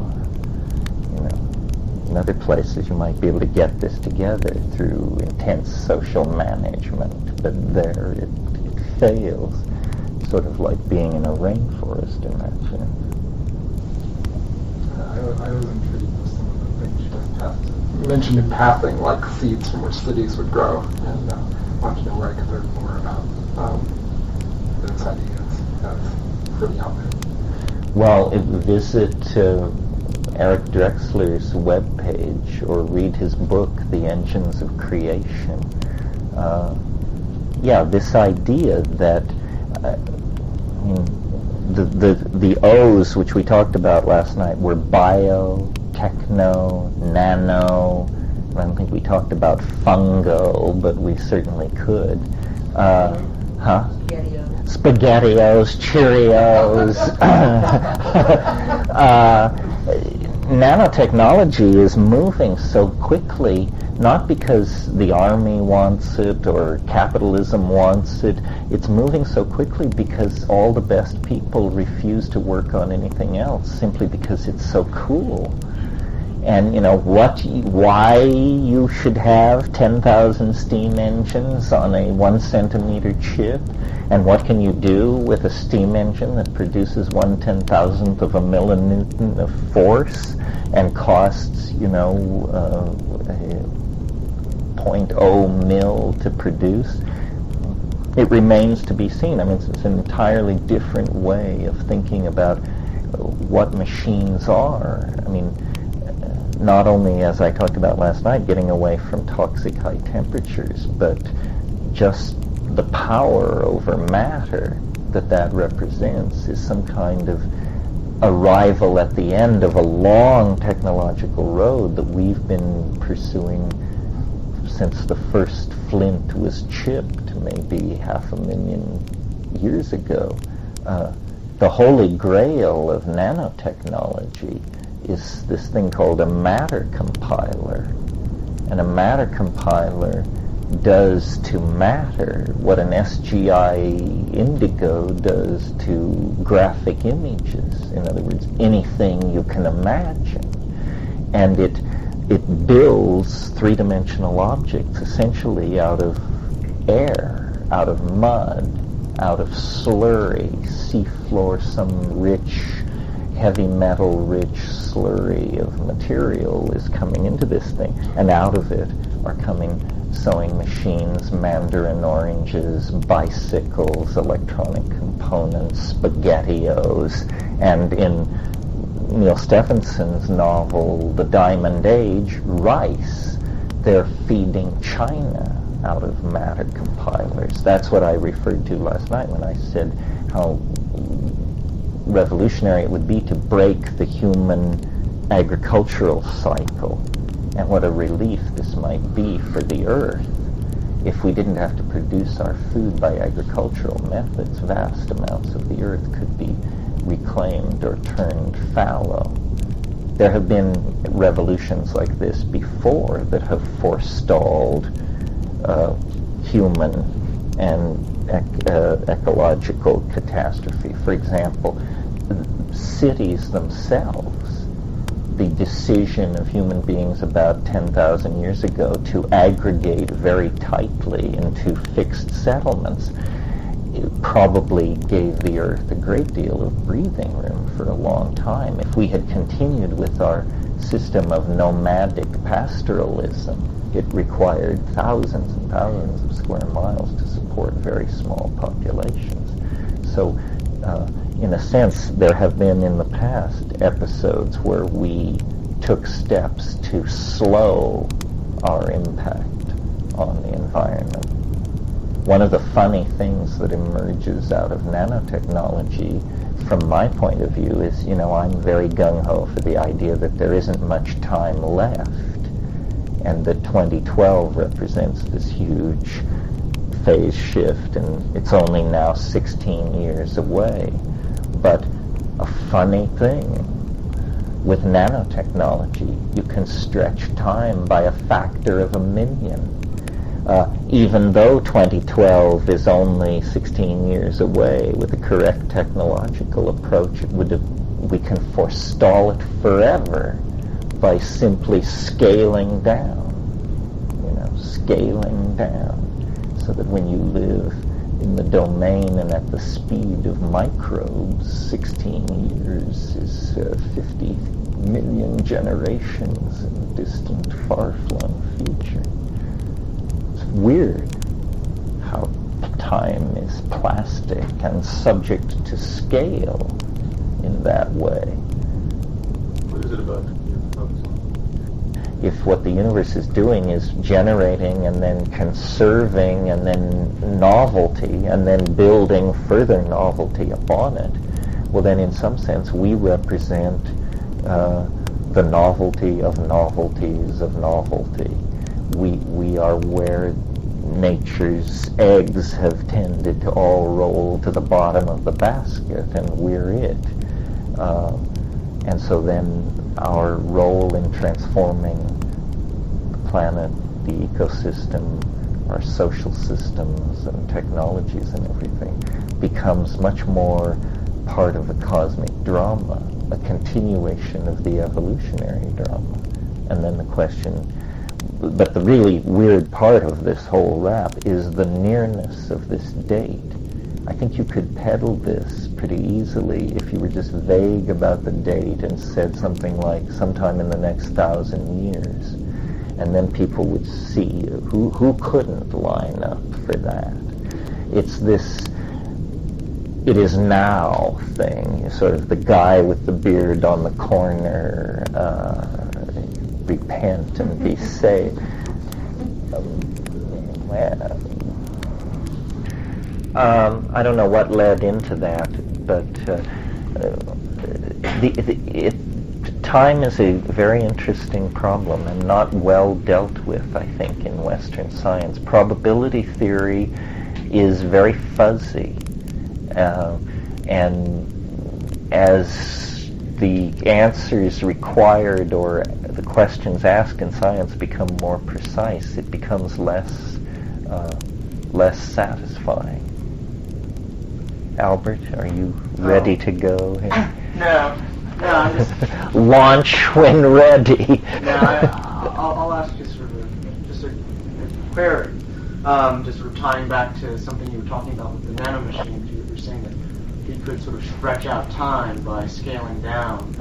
In other places you might be able to get this together through intense social management, but there it fails. Sort of like being in a rainforest in that sense. I was intrigued with some of the things you just mentioned in passing, like seeds from which cities would grow, and wanted to know where I could learn more about those ideas. That's pretty out there. Well, visit Eric Drexler's webpage or read his book, The Engines of Creation. This idea that the O's, which we talked about last night, were bio, techno, nano. I don't think we talked about fungo, but we certainly could. SpaghettiOs, Cheerios. Nanotechnology is moving so quickly, not because the army wants it or capitalism wants it. It's moving so quickly because all the best people refuse to work on anything else simply because it's so cool. And why you should have 10,000 steam engines on a 1 centimeter chip, and what can you do with a steam engine that produces 1/10,000th of a millinewton of force and costs 0.0 mil to produce? It remains to be seen. I mean, it's an entirely different way of thinking about what machines are. I mean, not only, as I talked about last night, getting away from toxic high temperatures, but just the power over matter that represents is some kind of arrival at the end of a long technological road that we've been pursuing since the first flint was chipped, maybe 500,000 years ago. The holy grail of nanotechnology is this thing called a matter compiler. And a matter compiler does to matter what an SGI indigo does to graphic images. In other words, anything you can imagine. And it builds three-dimensional objects essentially out of air, out of mud, out of slurry, seafloor, some rich, heavy metal rich slurry of material is coming into this thing, and out of it are coming sewing machines, mandarin oranges, bicycles, electronic components, SpaghettiOs, and in Neil Stephenson's novel The Diamond Age, rice. they're feeding China out of matter compilers. That's what I referred to last night when I said how revolutionary it would be to break the human agricultural cycle, and what a relief this might be for the earth if we didn't have to produce our food by agricultural methods. Vast amounts of the earth could be reclaimed or turned fallow. There have been revolutions like this before that have forestalled human and ecological catastrophe. For example, cities themselves, the decision of human beings about 10,000 years ago to aggregate very tightly into fixed settlements, it probably gave the earth a great deal of breathing room for a long time. If we had continued with our system of nomadic pastoralism, it required thousands and thousands of square miles to support very small populations. So, in a sense, there have been in the past episodes where we took steps to slow our impact on the environment. One of the funny things that emerges out of nanotechnology, from my point of view, is, I'm very gung-ho for the idea that there isn't much time left, and that 2012 represents this huge phase shift, and it's only now 16 years away. But a funny thing, with nanotechnology, you can stretch time by a factor of 1 million. Even though 2012 is only 16 years away, with the correct technological approach, we can forestall it forever by simply scaling down, so that when you live in the domain and at the speed of microbes, 16 years is 50 million generations in the distant, far-flung future. It's weird how time is plastic and subject to scale in that way. What is it about you focus on? If what the universe is doing is generating and then conserving and then novelty and then building further novelty upon it, well then in some sense we represent the novelty of novelties of novelty. We are where nature's eggs have tended to all roll to the bottom of the basket, and we're it. And so then our role in transforming the planet, the ecosystem, our social systems and technologies and everything becomes much more part of a cosmic drama, a continuation of the evolutionary drama. And then the question, but the really weird part of this whole rap is the nearness of this date. I think you could peddle this pretty easily if you were just vague about the date and said something like sometime in the next 1,000 years. And then people would see who couldn't line up for that. It's this it is now thing, sort of the guy with the beard on the corner, repent and be saved. I don't know what led into that, but time is a very interesting problem and not well dealt with, I think, in Western science. Probability theory is very fuzzy, and as the answers required or the questions asked in science become more precise, it becomes less satisfying. Albert, are you ready to go? No, I'm just... Launch when ready. I'll ask you sort of a query. Just sort of tying back to something you were talking about with the nanomachines. You were saying that you could sort of stretch out time by scaling down.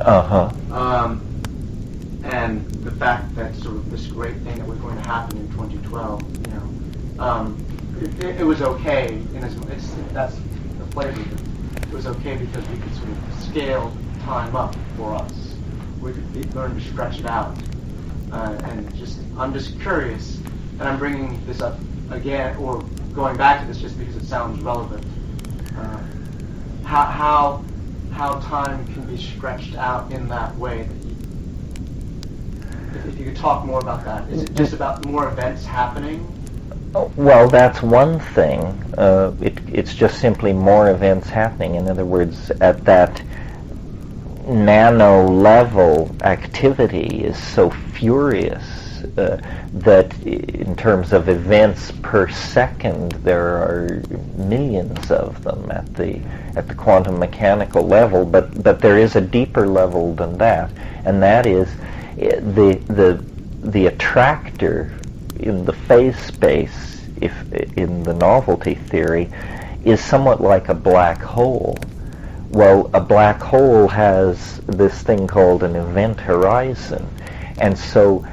And the fact that sort of this great thing that was going to happen in 2012, it was okay. That's the flavor of it. It was okay because we could sort of scale time up for us. We could learn to stretch it out. And I'm just curious, and I'm bringing this up again, or going back to this just because it sounds relevant. How time can be stretched out in that way. If you could talk more about that. Is it just about more events happening? Well, that's one thing. It's just simply more events happening. In other words, at that nano level, activity is so furious that in terms of events per second, there are millions of them at the quantum mechanical level. But there is a deeper level than that, and that is the attractor in the phase space, if in the novelty theory, is somewhat like a black hole. Well, a black hole has this thing called an event horizon, and so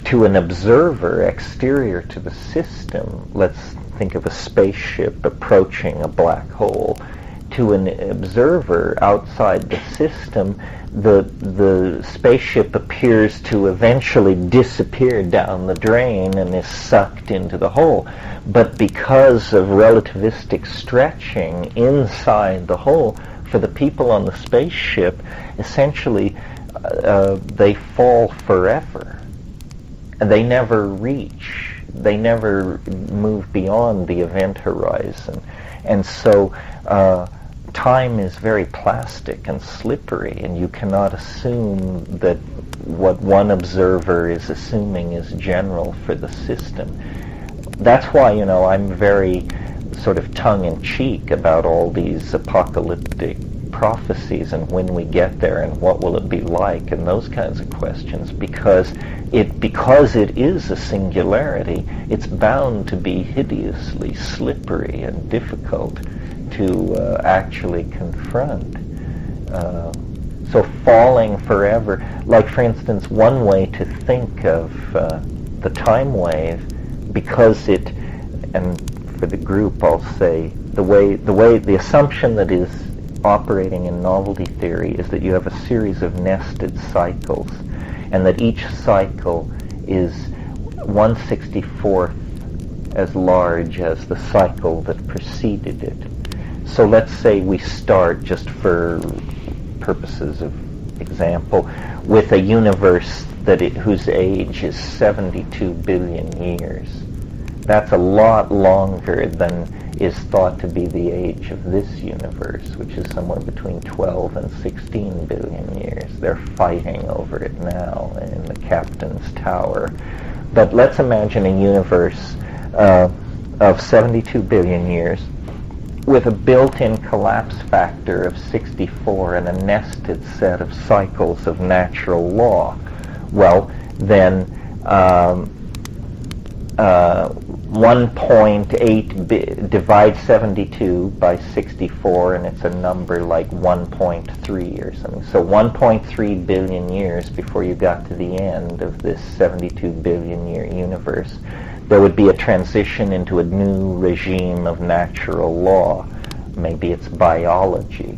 to an observer exterior to the system, let's think of a spaceship approaching a black hole, to an observer outside the system, the spaceship appears to eventually disappear down the drain and is sucked into the hole. But because of relativistic stretching inside the hole, for the people on the spaceship, essentially they fall forever. They never reach. They never move beyond the event horizon. And so time is very plastic and slippery, and you cannot assume that what one observer is assuming is general for the system. That's why, I'm very sort of tongue-in-cheek about all these apocalyptic prophecies and when we get there and what will it be like and those kinds of questions, because it is a singularity, it's bound to be hideously slippery and difficult to actually confront. So falling forever, like for instance, one way to think of the time wave, because and for the group I'll say, the assumption that is operating in novelty theory is that you have a series of nested cycles, and that each cycle is 1/64th as large as the cycle that preceded it. So let's say we start, just for purposes of example, with a universe whose age is 72 billion years. That's a lot longer than is thought to be the age of this universe, which is somewhere between 12 and 16 billion years. They're fighting over it now in the captain's tower. But let's imagine a universe of 72 billion years with a built-in collapse factor of 64 and a nested set of cycles of natural law. Well, then 1.8 divide 72 by 64, and it's a number like 1.3 or something. So 1.3 billion years before you got to the end of this 72 billion year universe, there would be a transition into a new regime of natural law. Maybe it's biology.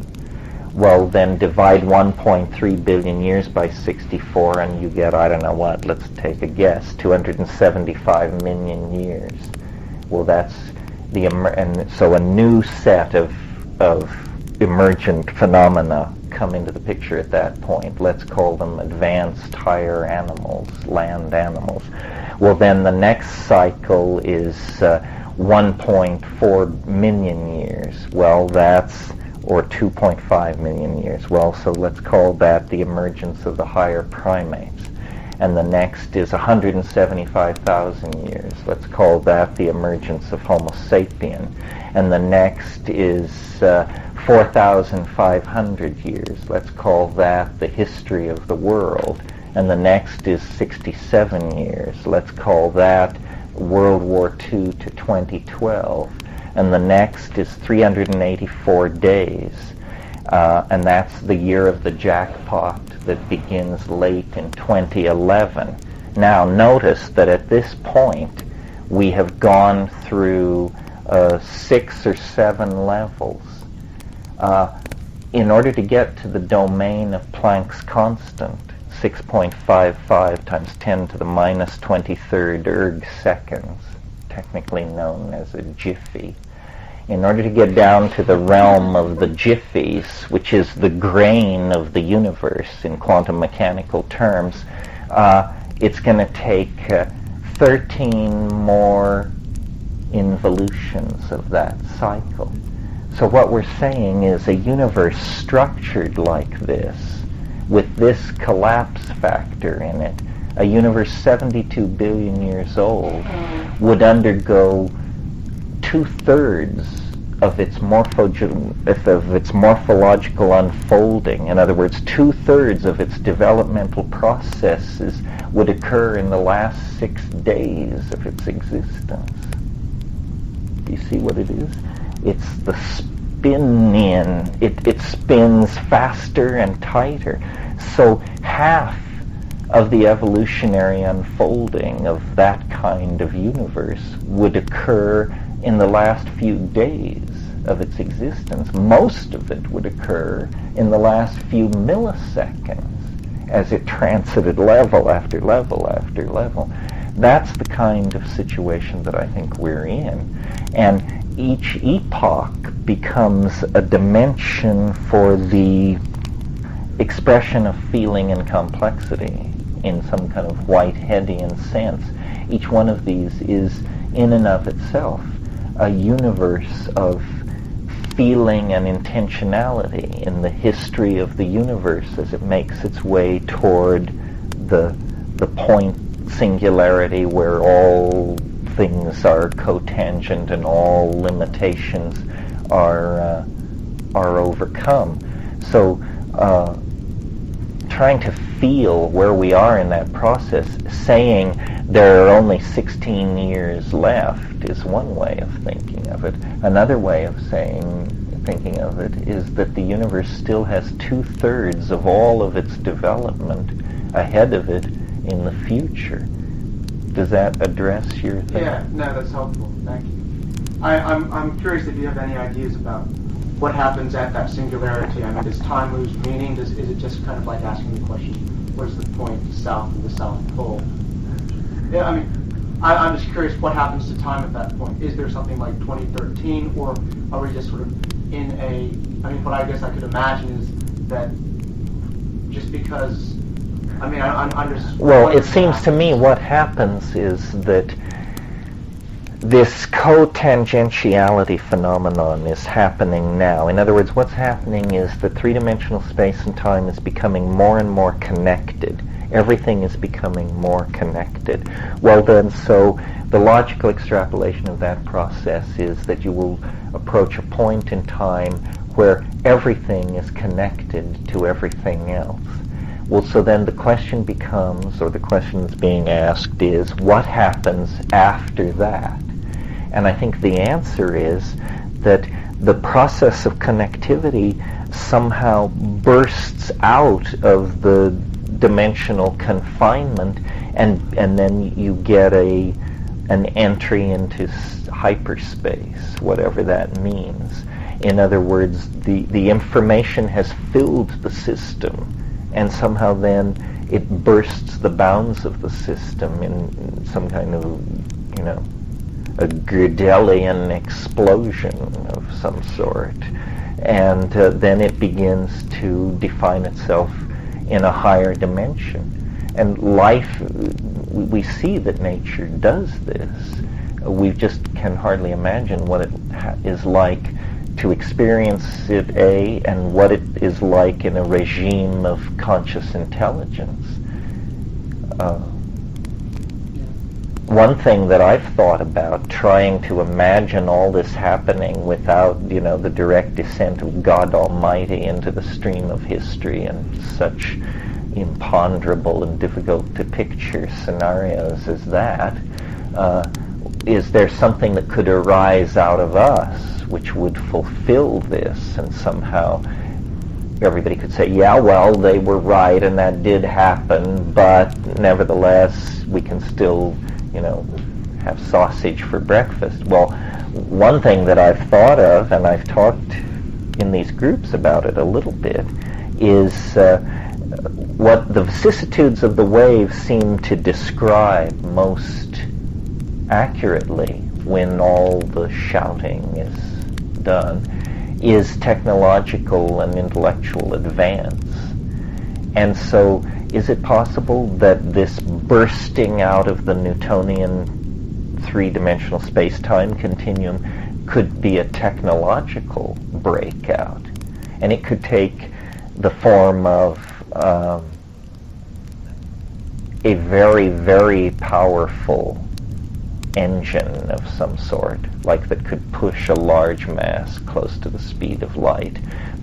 Well, then divide 1.3 billion years by 64 and you get, I don't know what, let's take a guess, 275 million years. Well, that's and so a new set of emergent phenomena come into the picture at that point. Let's call them advanced higher animals, land animals. Well, then the next cycle is 1.4 million years. Well, or 2.5 million years. Well, so let's call that the emergence of the higher primates. And the next is 175,000 years. Let's call that the emergence of Homo sapien. And the next is 4,500 years. Let's call that the history of the world. And the next is 67 years. Let's call that World War II to 2012. And the next is 384 days. And that's the year of the jackpot that begins late in 2011. Now, notice that at this point, we have gone through 6 or 7 levels. In order to get to the domain of Planck's constant, 6.55 times 10 to the minus 23rd erg seconds, technically known as a jiffy. In order to get down to the realm of the jiffies, which is the grain of the universe in quantum mechanical terms, it's going to take 13 more involutions of that cycle. So what we're saying is a universe structured like this, with this collapse factor in it, a universe 72 billion years old, would undergo 2/3 of its morphological unfolding. In other words, 2/3 of its developmental processes would occur in the last 6 days of its existence. Do you see what it is? It's the spin-in. It spins faster and tighter. So half of the evolutionary unfolding of that kind of universe would occur in the last few days of its existence. Most of it would occur in the last few milliseconds as it transited level after level after level. That's the kind of situation that I think we're in. And each epoch becomes a dimension for the expression of feeling and complexity in some kind of Whiteheadian sense. Each one of these is, in and of itself, a universe of feeling and intentionality in the history of the universe as it makes its way toward the point singularity where all things are cotangent and all limitations are overcome. So trying to feel where we are in that process, saying there are only 16 years left is one way of thinking of it. Another way of thinking of it is that the universe still has 2/3 of all of its development ahead of it in the future. Does that address your thing? Yeah, no, that's helpful. Thank you. I'm curious if you have any ideas about what happens at that singularity. I mean, does time lose meaning? Is it just kind of like asking the question, where's the point south of the South Pole? Yeah, I mean, I'm just curious what happens to time at that point. Is there something like 2013, or are we just sort of in a... I mean, what I guess I could imagine is that just because... I mean, I'm just... Well, it seems to me what happens is that this cotangentiality phenomenon is happening now. In other words, what's happening is that three-dimensional space and time is becoming more and more connected. Everything is becoming more connected. Well then, so the logical extrapolation of that process is that you will approach a point in time where everything is connected to everything else. Well, so then the question becomes, or the question that's being asked is, what happens after that? And I think the answer is that the process of connectivity somehow bursts out of the dimensional confinement, and then you get an entry into hyperspace, whatever that means. In other words, the information has filled the system, and somehow then it bursts the bounds of the system in some kind of, a Gödelian explosion of some sort. And then it begins to define itself in a higher dimension. And life, we see that nature does this. We just can hardly imagine what it is like to experience it, and what it is like in a regime of conscious intelligence. One thing that I've thought about, trying to imagine all this happening without, the direct descent of God Almighty into the stream of history and such imponderable and difficult to picture scenarios as that, is there something that could arise out of us which would fulfill this, and somehow everybody could say, yeah, well, they were right and that did happen, but nevertheless we can still, have sausage for breakfast. Well, one thing that I've thought of, and I've talked in these groups about it a little bit, is what the vicissitudes of the wave seem to describe most accurately when all the shouting is done is technological and intellectual advance. And so is it possible that this bursting out of the Newtonian three-dimensional space-time continuum could be a technological breakout? And it could take the form of a very, very powerful engine of some sort, like that could push a large mass close to the speed of light.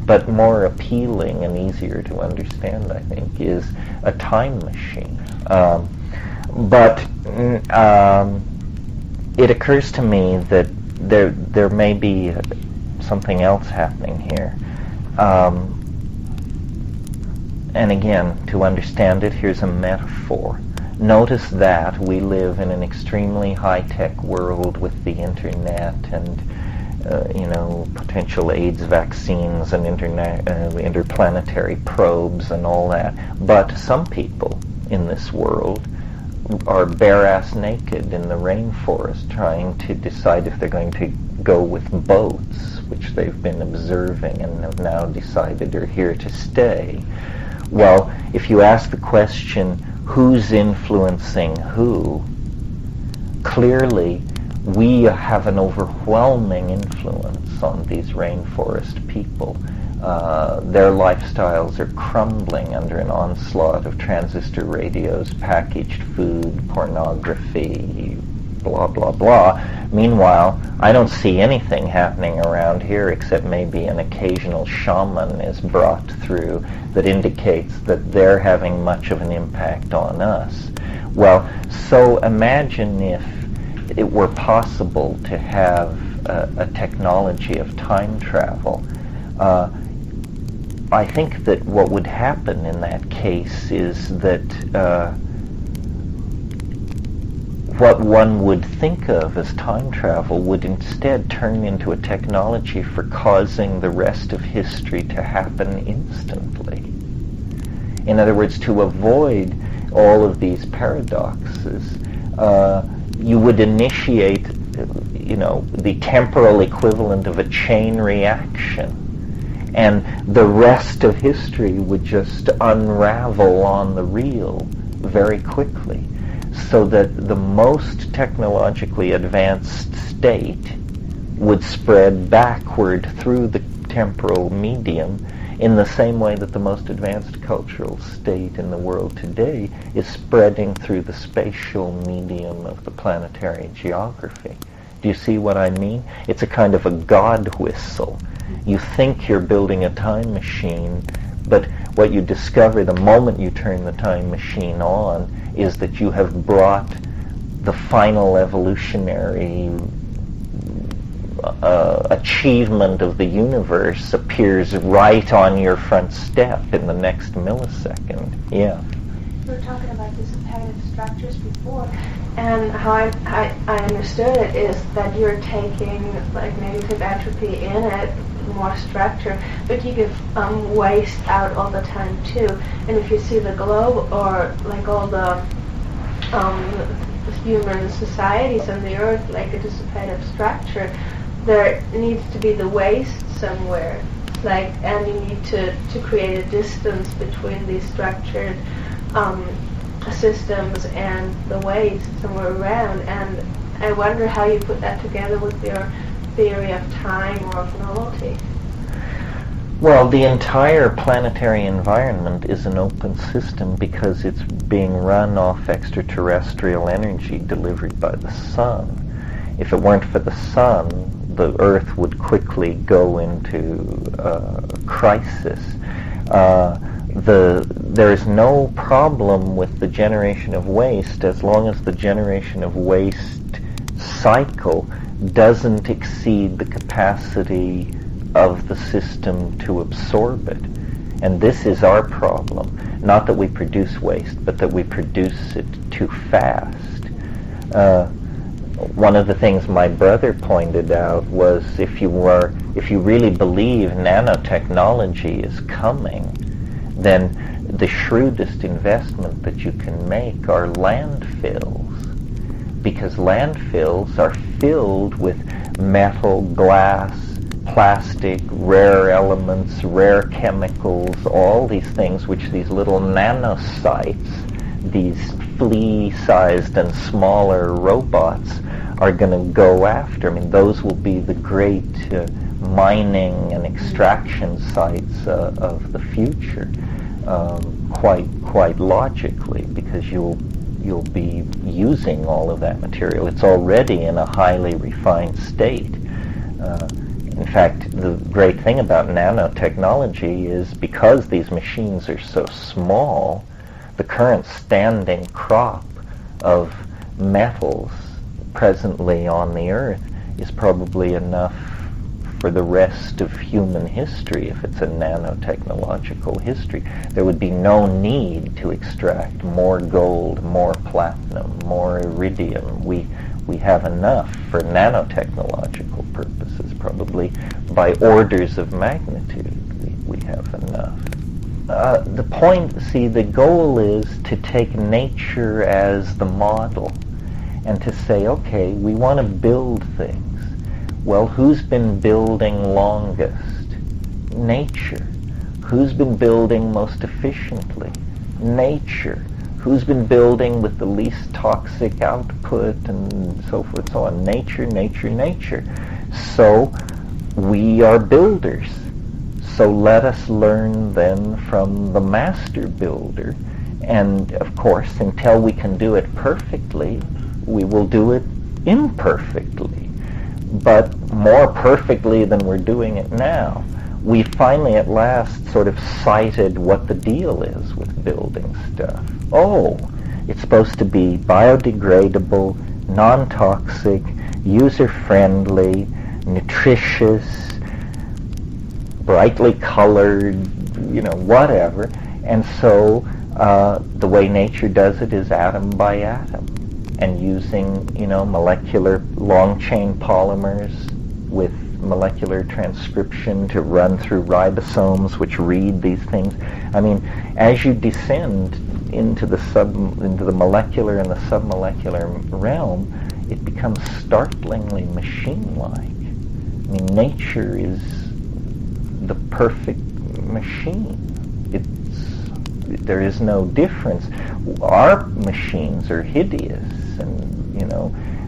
But more appealing and easier to understand, I think, is a time machine. But it occurs to me that there may be something else happening here. And again, to understand it, here's a metaphor. Notice that we live in an extremely high-tech world with the internet and potential AIDS vaccines and interplanetary probes and all that. But some people in this world are bare-ass naked in the rainforest trying to decide if they're going to go with boats, which they've been observing and have now decided are here to stay. Well, if you ask the question, who's influencing who, clearly we have an overwhelming influence on these rainforest people. Their lifestyles are crumbling under an onslaught of transistor radios, packaged food, pornography, blah, blah, blah. Meanwhile, I don't see anything happening around here except maybe an occasional shaman is brought through that indicates that they're having much of an impact on us. Well, so imagine if it were possible to have a technology of time travel. I think that what would happen in that case is that what one would think of as time travel would instead turn into a technology for causing the rest of history to happen instantly. In other words, to avoid all of these paradoxes, you would initiate, the temporal equivalent of a chain reaction. And the rest of history would just unravel on the reel very quickly, so that the most technologically advanced state would spread backward through the temporal medium in the same way that the most advanced cultural state in the world today is spreading through the spatial medium of the planetary geography. Do you see what I mean? It's a kind of a God whistle. You think you're building a time machine, but what you discover the moment you turn the time machine on is that you have brought the final evolutionary achievement of the universe appears right on your front step in the next millisecond. Yeah. We were talking about dissipative structures before, and how I understood it is that you're taking like negative entropy in it, more structure, but you give waste out all the time too. And if you see the globe or like all the human societies on the earth like a dissipative structure, there needs to be the waste somewhere. And you need to create a distance between these structured systems and the waste somewhere around. And I wonder how you put that together with your theory of time or of novelty. Well, the entire planetary environment is an open system because it's being run off extraterrestrial energy delivered by the sun. If it weren't for the sun, the Earth would quickly go into crisis. There is no problem with the generation of waste as long as the generation of waste cycle doesn't exceed the capacity of the system to absorb it. And this is our problem. Not that we produce waste, but that we produce it too fast. One of the things my brother pointed out was if you really believe nanotechnology is coming, then the shrewdest investment that you can make are landfills, because landfills are filled with metal, glass, plastic, rare elements, rare chemicals, all these things which these little nanocytes, these flea-sized and smaller robots, are going to go after. I mean, those will be the great mining and extraction sites of the future, quite logically, because you'll be using all of that material. It's already in a highly refined state. In fact, the great thing about nanotechnology is because these machines are so small, the current standing crop of metals presently on the Earth is probably enough for the rest of human history. If it's a nanotechnological history, there would be no need to extract more gold, more platinum, more iridium. We have enough for nanotechnological purposes, probably by orders of magnitude. We have enough. The point, the goal is to take nature as the model and to say, okay, we want to build things. Well, who's been building longest? Nature. Who's been building most efficiently? Nature. Who's been building with the least toxic output and so forth, so on? Nature, nature, nature. So we are builders. So let us learn then from the master builder. And of course, until we can do it perfectly, we will do it imperfectly, but more perfectly than we're doing it now. We finally at last sort of cited what the deal is with building stuff. Oh, it's supposed to be biodegradable, non-toxic, user-friendly, nutritious, brightly colored, whatever. And so the way nature does it is atom by atom, and using, molecular long-chain polymers with molecular transcription to run through ribosomes which read these things. I mean, as you descend into the molecular and the submolecular realm, it becomes startlingly machine-like. I mean, nature is the perfect machine. There is no difference. Our machines are hideous and,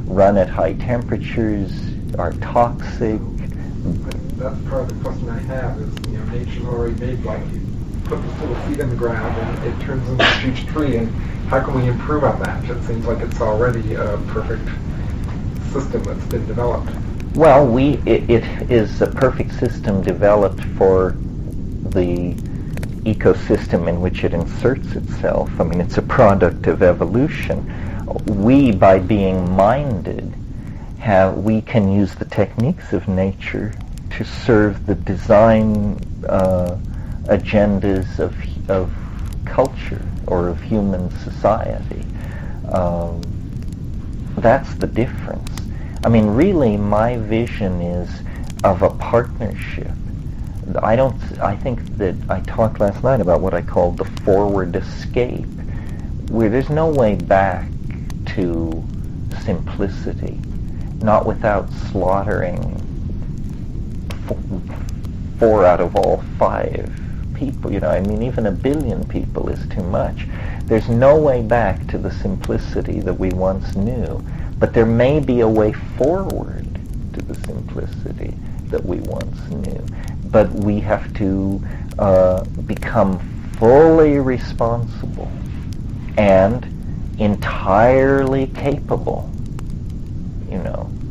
run at high temperatures, are toxic. That's part of the question I have is, nature's already made, like, you put this little seed in the ground and it turns into a huge tree, and how can we improve on that? It seems like it's already a perfect system that's been developed. Well, it is a perfect system developed for the ecosystem in which it inserts itself. I mean, it's a product of evolution. We, by being minded, we can use the techniques of nature to serve the design agendas of culture or of human society. That's the difference. I mean, really, my vision is of a partnership. I think that I talked last night about what I called the forward escape, where there's no way back to simplicity, not without slaughtering 4 out of all 5 people. I mean, even 1 billion people is too much. There's no way back to the simplicity that we once knew, but there may be a way forward to the simplicity that we once knew. But we have to become fully responsible and entirely capable,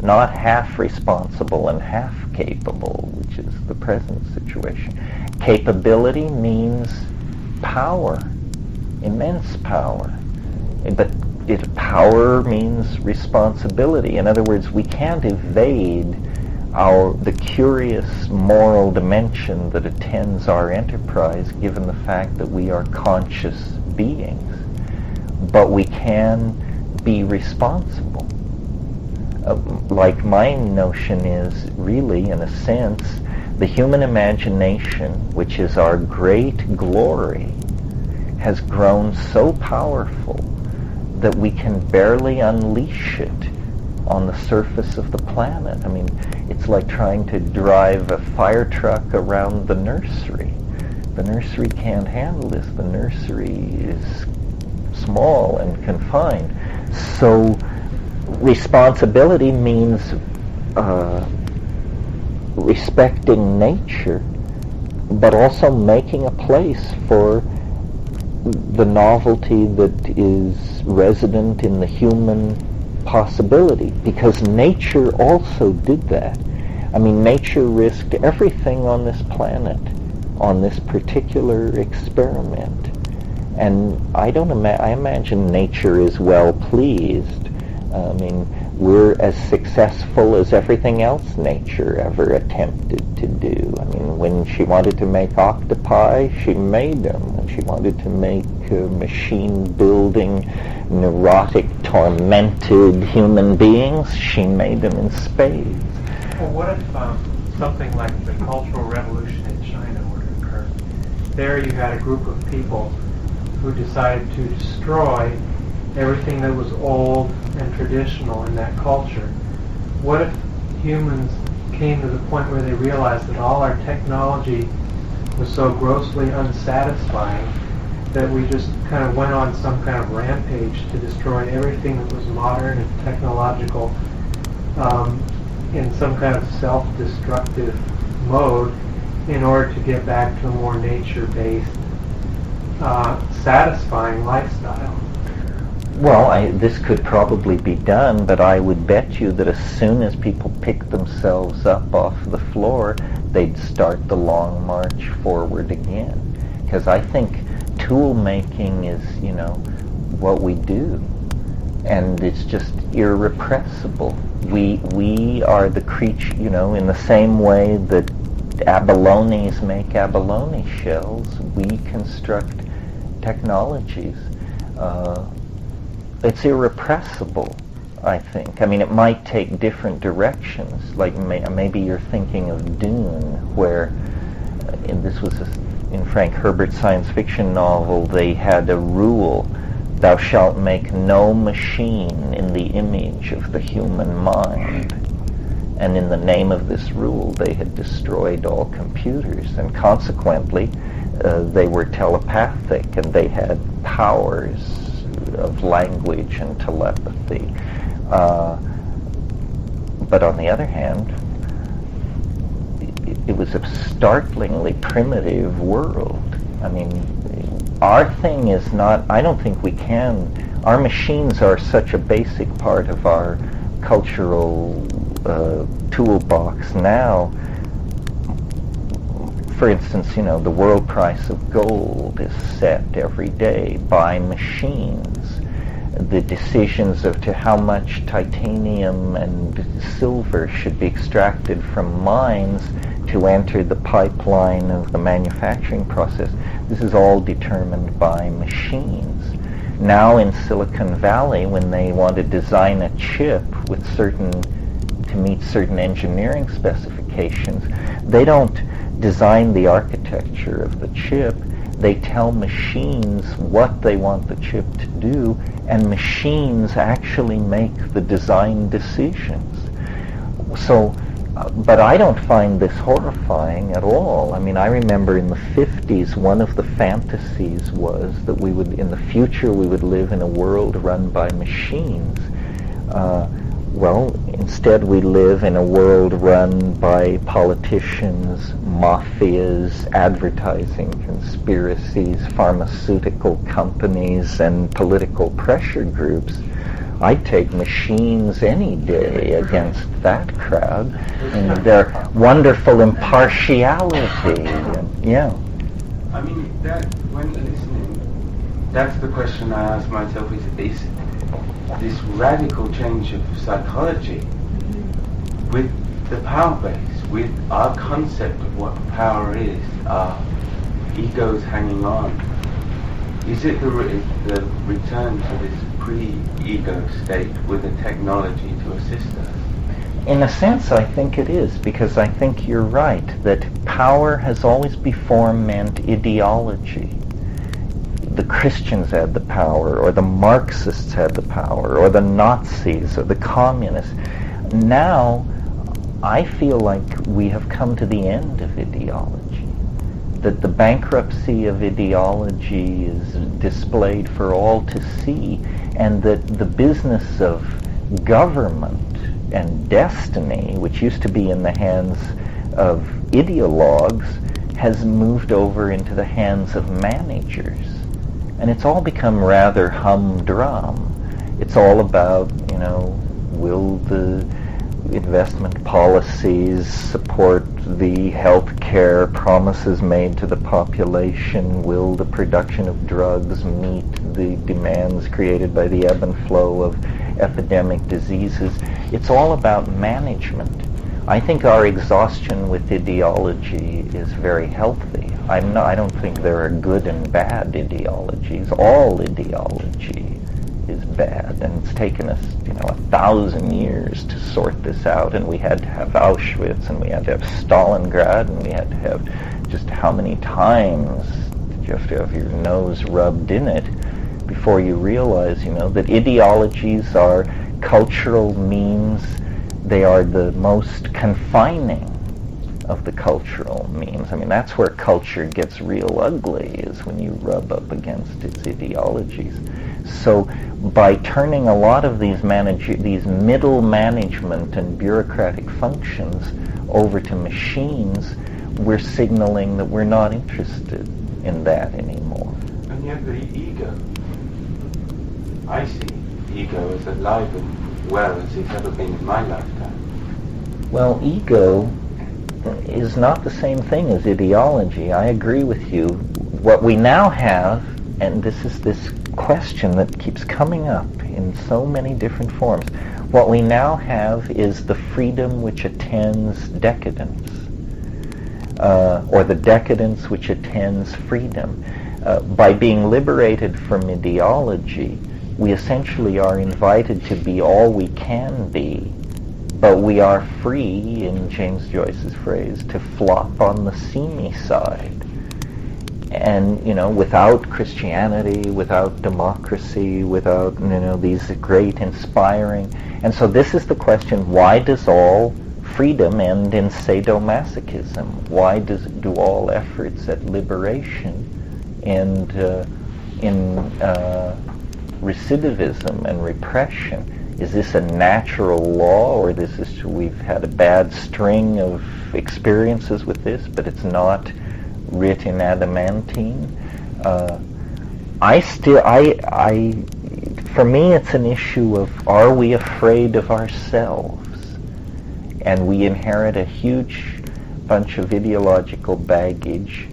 not half responsible and half capable, which is the present situation. Capability means power, immense power, but power means responsibility. In other words, we can't evade the curious moral dimension that attends our enterprise, given the fact that we are conscious beings. But we can be responsible. Like my notion is really, in a sense, The human imagination, which is our great glory, has grown so powerful that we can barely unleash it on the surface of the planet. I mean, it's like trying to drive a fire truck around the nursery. The nursery can't handle this. The nursery is small and confined. So responsibility means respecting nature, but also making a place for the novelty that is resident in the human possibility, because nature also did that. I mean, nature risked everything on this planet, on this particular experiment. And I imagine nature is well pleased. I mean, we're as successful as everything else nature ever attempted to do. I mean, when she wanted to make octopi, she made them. When she wanted to make machine-building, neurotic, tormented human beings, she made them in spades. Well, what if something like the Cultural Revolution in China were to occur? There you had a group of people who decided to destroy everything that was old and traditional in that culture. What if humans came to the point where they realized that all our technology was so grossly unsatisfying that we just kind of went on some kind of rampage to destroy everything that was modern and technological in some kind of self-destructive mode in order to get back to a more nature-based, satisfying lifestyle? Well, this could probably be done, but I would bet you that as soon as people pick themselves up off the floor, they'd start the long march forward again. Because I think tool making is, what we do. And it's just irrepressible. We are the creature, in the same way that abalones make abalone shells, we construct technologies. It's irrepressible, I think. I mean, it might take different directions. Like maybe you're thinking of Dune, where this was in Frank Herbert's science fiction novel, they had a rule: thou shalt make no machine in the image of the human mind. And in the name of this rule, they had destroyed all computers, and consequently, they were telepathic, and they had powers of language and telepathy. But on the other hand, it was a startlingly primitive world. I mean, our thing is not, I don't think we can, our machines are such a basic part of our cultural toolbox now. For instance, the world price of gold is set every day by machines. The decisions as to how much titanium and silver should be extracted from mines to enter the pipeline of the manufacturing process, this is all determined by machines. Now in Silicon Valley, when they want to design a chip to meet certain engineering specifications, they don't design the architecture of the chip. They tell machines what they want the chip to do, and machines actually make the design decisions. So, but I don't find this horrifying at all. I mean, I remember in the 50s, one of the fantasies was that in the future, we would live in a world run by machines. Well, instead we live in a world run by politicians, mafias, advertising conspiracies, pharmaceutical companies, and political pressure groups. I'd take machines any day against that crowd, and their wonderful impartiality. Yeah. I mean, when listening, that's the question I ask myself: is this radical change of psychology with the power base, with our concept of what power is, our egos hanging on? Is it the return to this pre-ego state with the technology to assist us? In a sense, I think it is, because I think you're right, that power has always before meant ideology. The Christians had the power, or the Marxists had the power, or the Nazis, or the communists. Now, I feel like we have come to the end of ideology, that the bankruptcy of ideology is displayed for all to see, and that the business of government and destiny, which used to be in the hands of ideologues, has moved over into the hands of managers. And it's all become rather humdrum. It's all about, will the investment policies support the health care promises made to the population? Will the production of drugs meet the demands created by the ebb and flow of epidemic diseases? It's all about management. I think our exhaustion with ideology is very healthy. I don't think there are good and bad ideologies. All ideology is bad, and it's taken us, 1,000 years to sort this out, and we had to have Auschwitz, and we had to have Stalingrad, and we had to have just how many times did you have to have your nose rubbed in it before you realize, that ideologies are cultural means. They are the most confining of the cultural means. I mean, that's where culture gets real ugly, is when you rub up against its ideologies. So by turning a lot of these middle management and bureaucratic functions over to machines, we're signaling that we're not interested in that anymore. And yet the ego, I see ego as alive and well as it's ever been in my lifetime. Well, ego is not the same thing as ideology. I agree with you. What we now have, and this is this question that keeps coming up in so many different forms, what we now have is the freedom which attends decadence, or the decadence which attends freedom. By being liberated from ideology, we essentially are invited to be all we can be, but we are free, in James Joyce's phrase, to flop on the seamy side. And, without Christianity, without democracy, without, these great inspiring. And so this is the question, why does all freedom end in sadomasochism? Why do all efforts at liberation end in recidivism and repression? Is this a natural law, or we've had a bad string of experiences with this, but it's not writ in adamantine? For me, it's an issue of, are we afraid of ourselves? And we inherit a huge bunch of ideological baggage,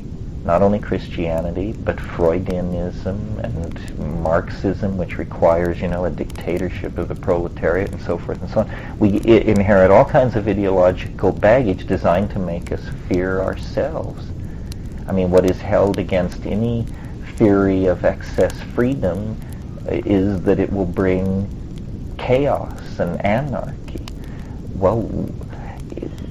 not only Christianity, but Freudianism and Marxism, which requires, a dictatorship of the proletariat and so forth and so on. We inherit all kinds of ideological baggage designed to make us fear ourselves. I mean, what is held against any theory of excess freedom is that it will bring chaos and anarchy. Well,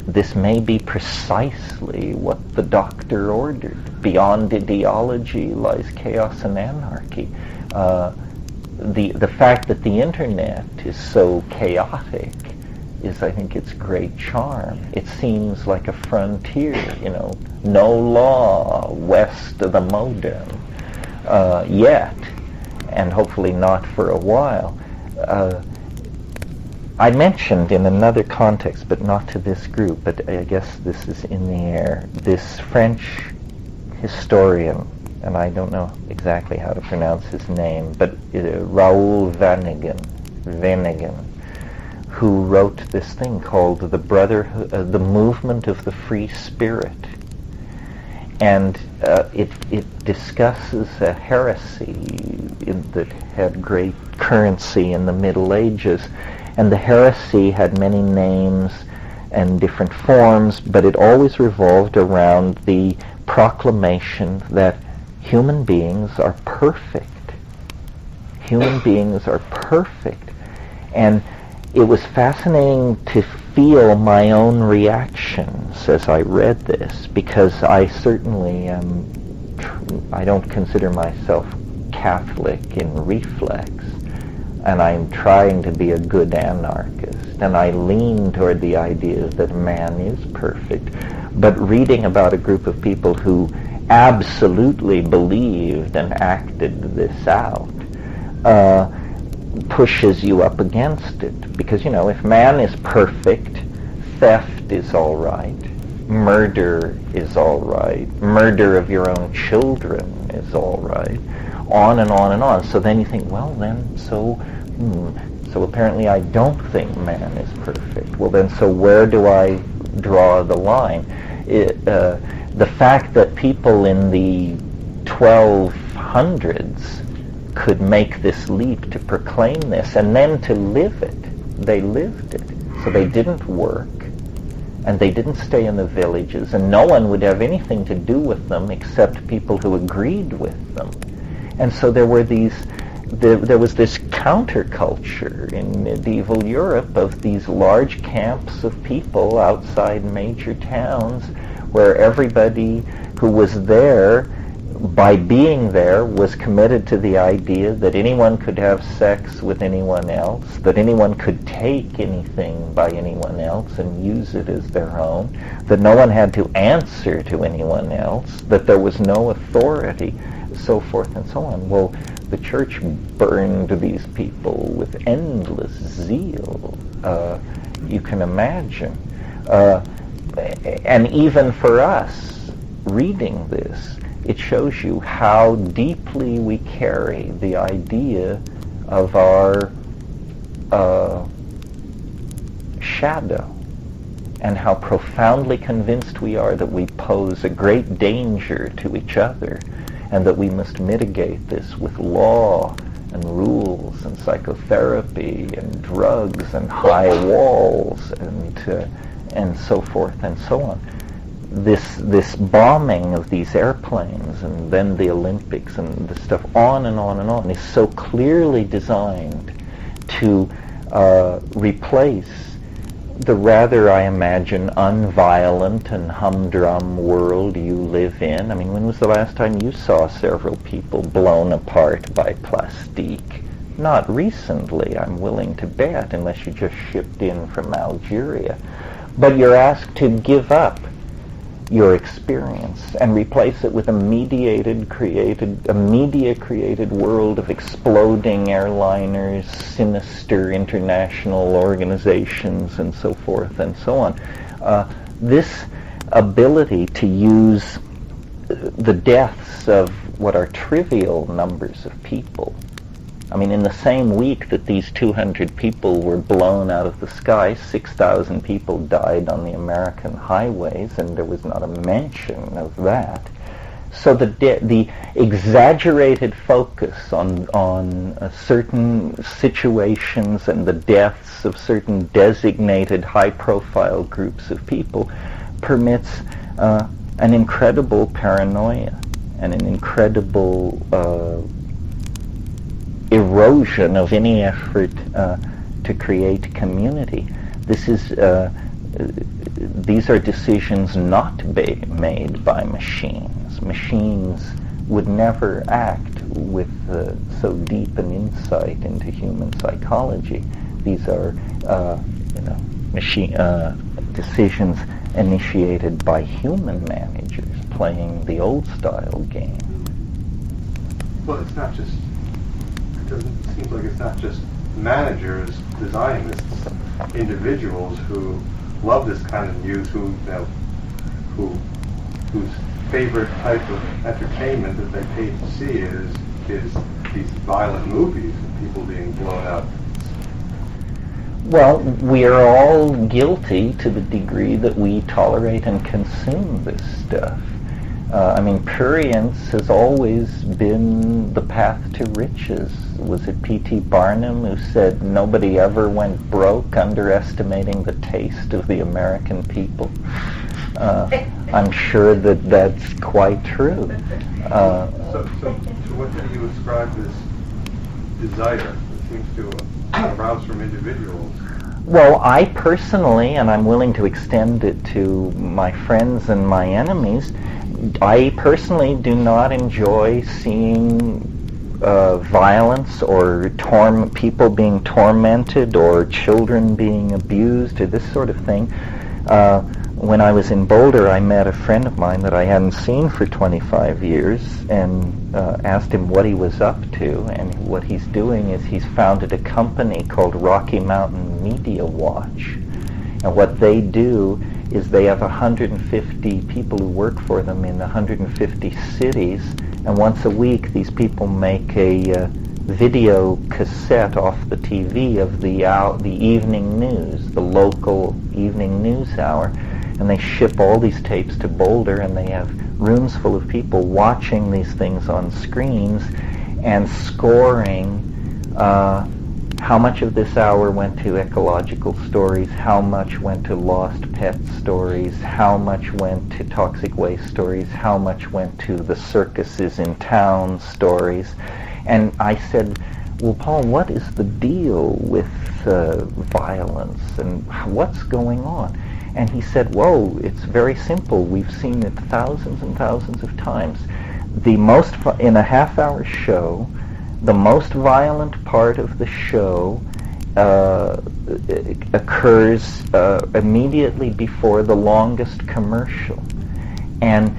this may be precisely what the doctor ordered. Beyond ideology lies chaos and anarchy. The fact that the internet is so chaotic is, I think, its great charm. It seems like a frontier, no law west of the modem yet, and hopefully not for a while. I mentioned in another context, but not to this group, but I guess this is in the air, this French historian, and I don't know exactly how to pronounce his name, but Raoul Vanegan, who wrote this thing called the Movement of the Free Spirit. And it discusses a heresy that had great currency in the Middle Ages. And the heresy had many names and different forms, but it always revolved around the proclamation that human beings are perfect. Human beings are perfect. And it was fascinating to feel my own reactions as I read this, because I certainly am, I don't consider myself Catholic in reflex, and I'm trying to be a good anarchist, and I lean toward the idea that man is perfect. But reading about a group of people who absolutely believed and acted this out pushes you up against it. Because, if man is perfect, theft is all right, murder is all right, murder of your own children is all right, on and on and on. So then you think, well then, so apparently I don't think man is perfect. Well then, so where do I draw the line? The fact that people in the 1200s could make this leap to proclaim this and then to live it. They lived it. So they didn't work, and they didn't stay in the villages, and no one would have anything to do with them except people who agreed with them. And so there was this counterculture in medieval Europe of these large camps of people outside major towns where everybody who was there, by being there, was committed to the idea that anyone could have sex with anyone else, that anyone could take anything by anyone else and use it as their own, that no one had to answer to anyone else, that there was no authority, so forth and so on. Well, the church burned these people with endless zeal. You can imagine. And even for us, reading this, it shows you how deeply we carry the idea of our shadow, and how profoundly convinced we are that we pose a great danger to each other, and that we must mitigate this with law and rules and psychotherapy and drugs and high walls and so forth and so on. This bombing of these airplanes and then the Olympics and the stuff on and on and on is so clearly designed to replace the rather, I imagine, unviolent and humdrum world you live in. I mean, when was the last time you saw several people blown apart by plastique? Not recently, I'm willing to bet, unless you just shipped in from Algeria. But you're asked to give up your experience and replace it with a media-created world of exploding airliners, sinister international organizations, and so forth and so on. This ability to use the deaths of what are trivial numbers of people. I mean, in the same week that these 200 people were blown out of the sky, 6,000 people died on the American highways, and there was not a mention of that. So the exaggerated focus on certain situations and the deaths of certain designated high-profile groups of people permits an incredible paranoia and an incredible erosion of any effort to create community. These are decisions not made by machines. Machines would never act with so deep an insight into human psychology. These are, decisions initiated by human managers playing the old-style game. Well, it's not just. It seems like it's not just managers designing this. It's individuals who love this kind of news, whose favorite type of entertainment that they pay to see is these violent movies of people being blown up. Well, we are all guilty to the degree that we tolerate and consume this stuff. Prurience has always been the path to riches. Was it P.T. Barnum who said nobody ever went broke, underestimating the taste of the American people? I'm sure that that's quite true. So what do you ascribe this desire that seems to arouse from individuals? Well, I personally, and I'm willing to extend it to my friends and my enemies, I personally do not enjoy seeing violence or people being tormented or children being abused or this sort of thing. When I was in Boulder, I met a friend of mine that I hadn't seen for 25 years and asked him what he was up to. And what he's doing is he's founded a company called Rocky Mountain Media Watch. And what they do is they have 150 people who work for them in 150 cities. And once a week, these people make a video cassette off the TV of the evening news, the local evening news hour. And they ship all these tapes to Boulder, and they have rooms full of people watching these things on screens and scoring how much of this hour went to ecological stories, how much went to lost pet stories, how much went to toxic waste stories, how much went to the circuses in town stories. And I said, well, Paul, what is the deal with violence and what's going on? And he said, whoa, it's very simple. We've seen it thousands and thousands of times. In a half-hour show, the most violent part of the show occurs immediately before the longest commercial. And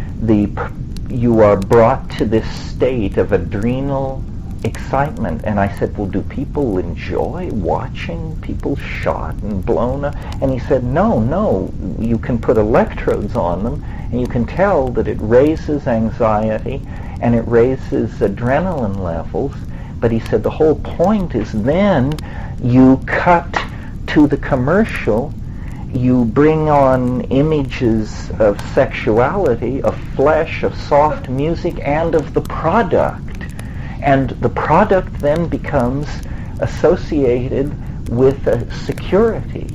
you are brought to this state of adrenal excitement. And I said, well, do people enjoy watching people shot and blown up? And he said, no, you can put electrodes on them and you can tell that it raises anxiety and it raises adrenaline levels. But he said the whole point is then you cut to the commercial, you bring on images of sexuality, of flesh, of soft music, and of the product. And the product then becomes associated with security.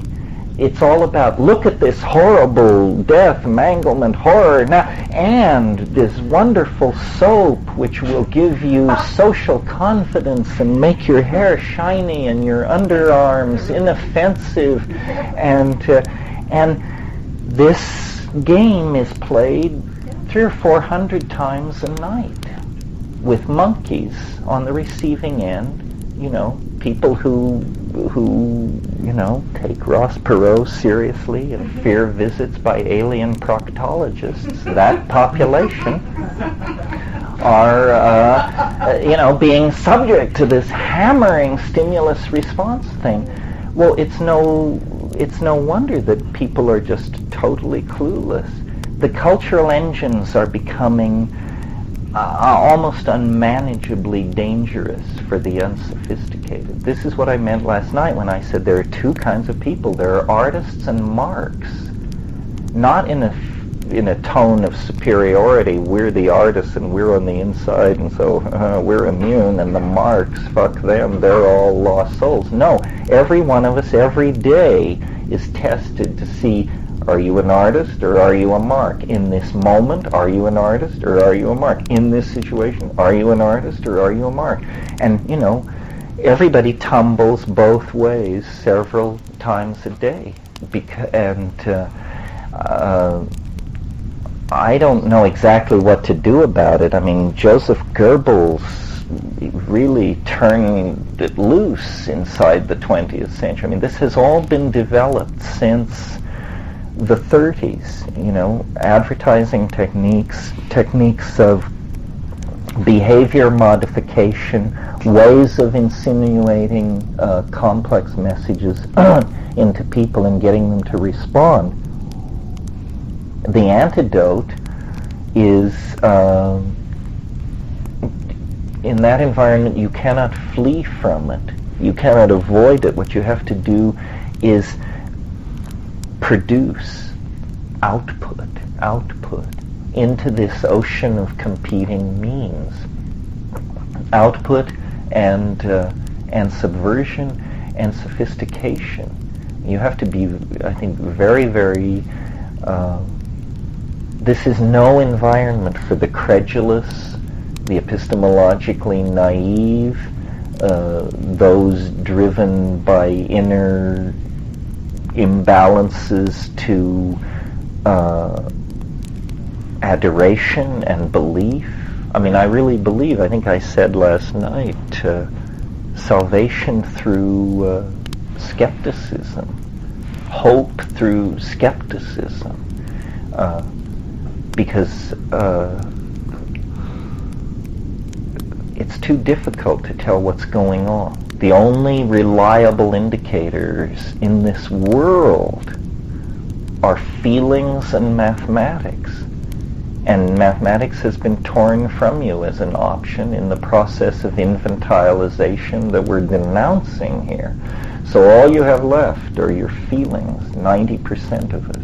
It's all about, look at this horrible death, manglement, horror, now, and this wonderful soap which will give you social confidence and make your hair shiny and your underarms inoffensive. And this game is played 300 or 400 times a night with monkeys on the receiving end, people who take Ross Perot seriously and fear visits by alien proctologists. That population are, being subject to this hammering stimulus response thing. Well, it's no wonder that people are just totally clueless. The cultural engines are becoming almost unmanageably dangerous for the unsophisticated. This is what I meant last night when I said there are two kinds of people. There are artists and marks, not in a tone of superiority. We're the artists and we're on the inside, and so we're immune, and the marks, fuck them, they're all lost souls. No, every one of us every day is tested to see, are you an artist or are you a mark? In this moment, are you an artist or are you a mark? In this situation, are you an artist or are you a mark? And, everybody tumbles both ways several times a day. I don't know exactly what to do about it. I mean, Joseph Goebbels really turned it loose inside the 20th century. I mean, this has all been developed since the 30s, advertising techniques of behavior modification, ways of insinuating complex messages into people and getting them to respond. The antidote is, in that environment, you cannot flee from it. You cannot avoid it. What you have to do is produce output into this ocean of competing means. Output and subversion and sophistication. You have to be, I think, very, very... this is no environment for the credulous, the epistemologically naive, those driven by inner imbalances to adoration and belief. I mean, I really believe, I think I said last night, salvation through skepticism, hope through skepticism, because it's too difficult to tell what's going on. The only reliable indicators in this world are feelings and mathematics. And mathematics has been torn from you as an option in the process of infantilization that we're denouncing here. So all you have left are your feelings, 90% of us.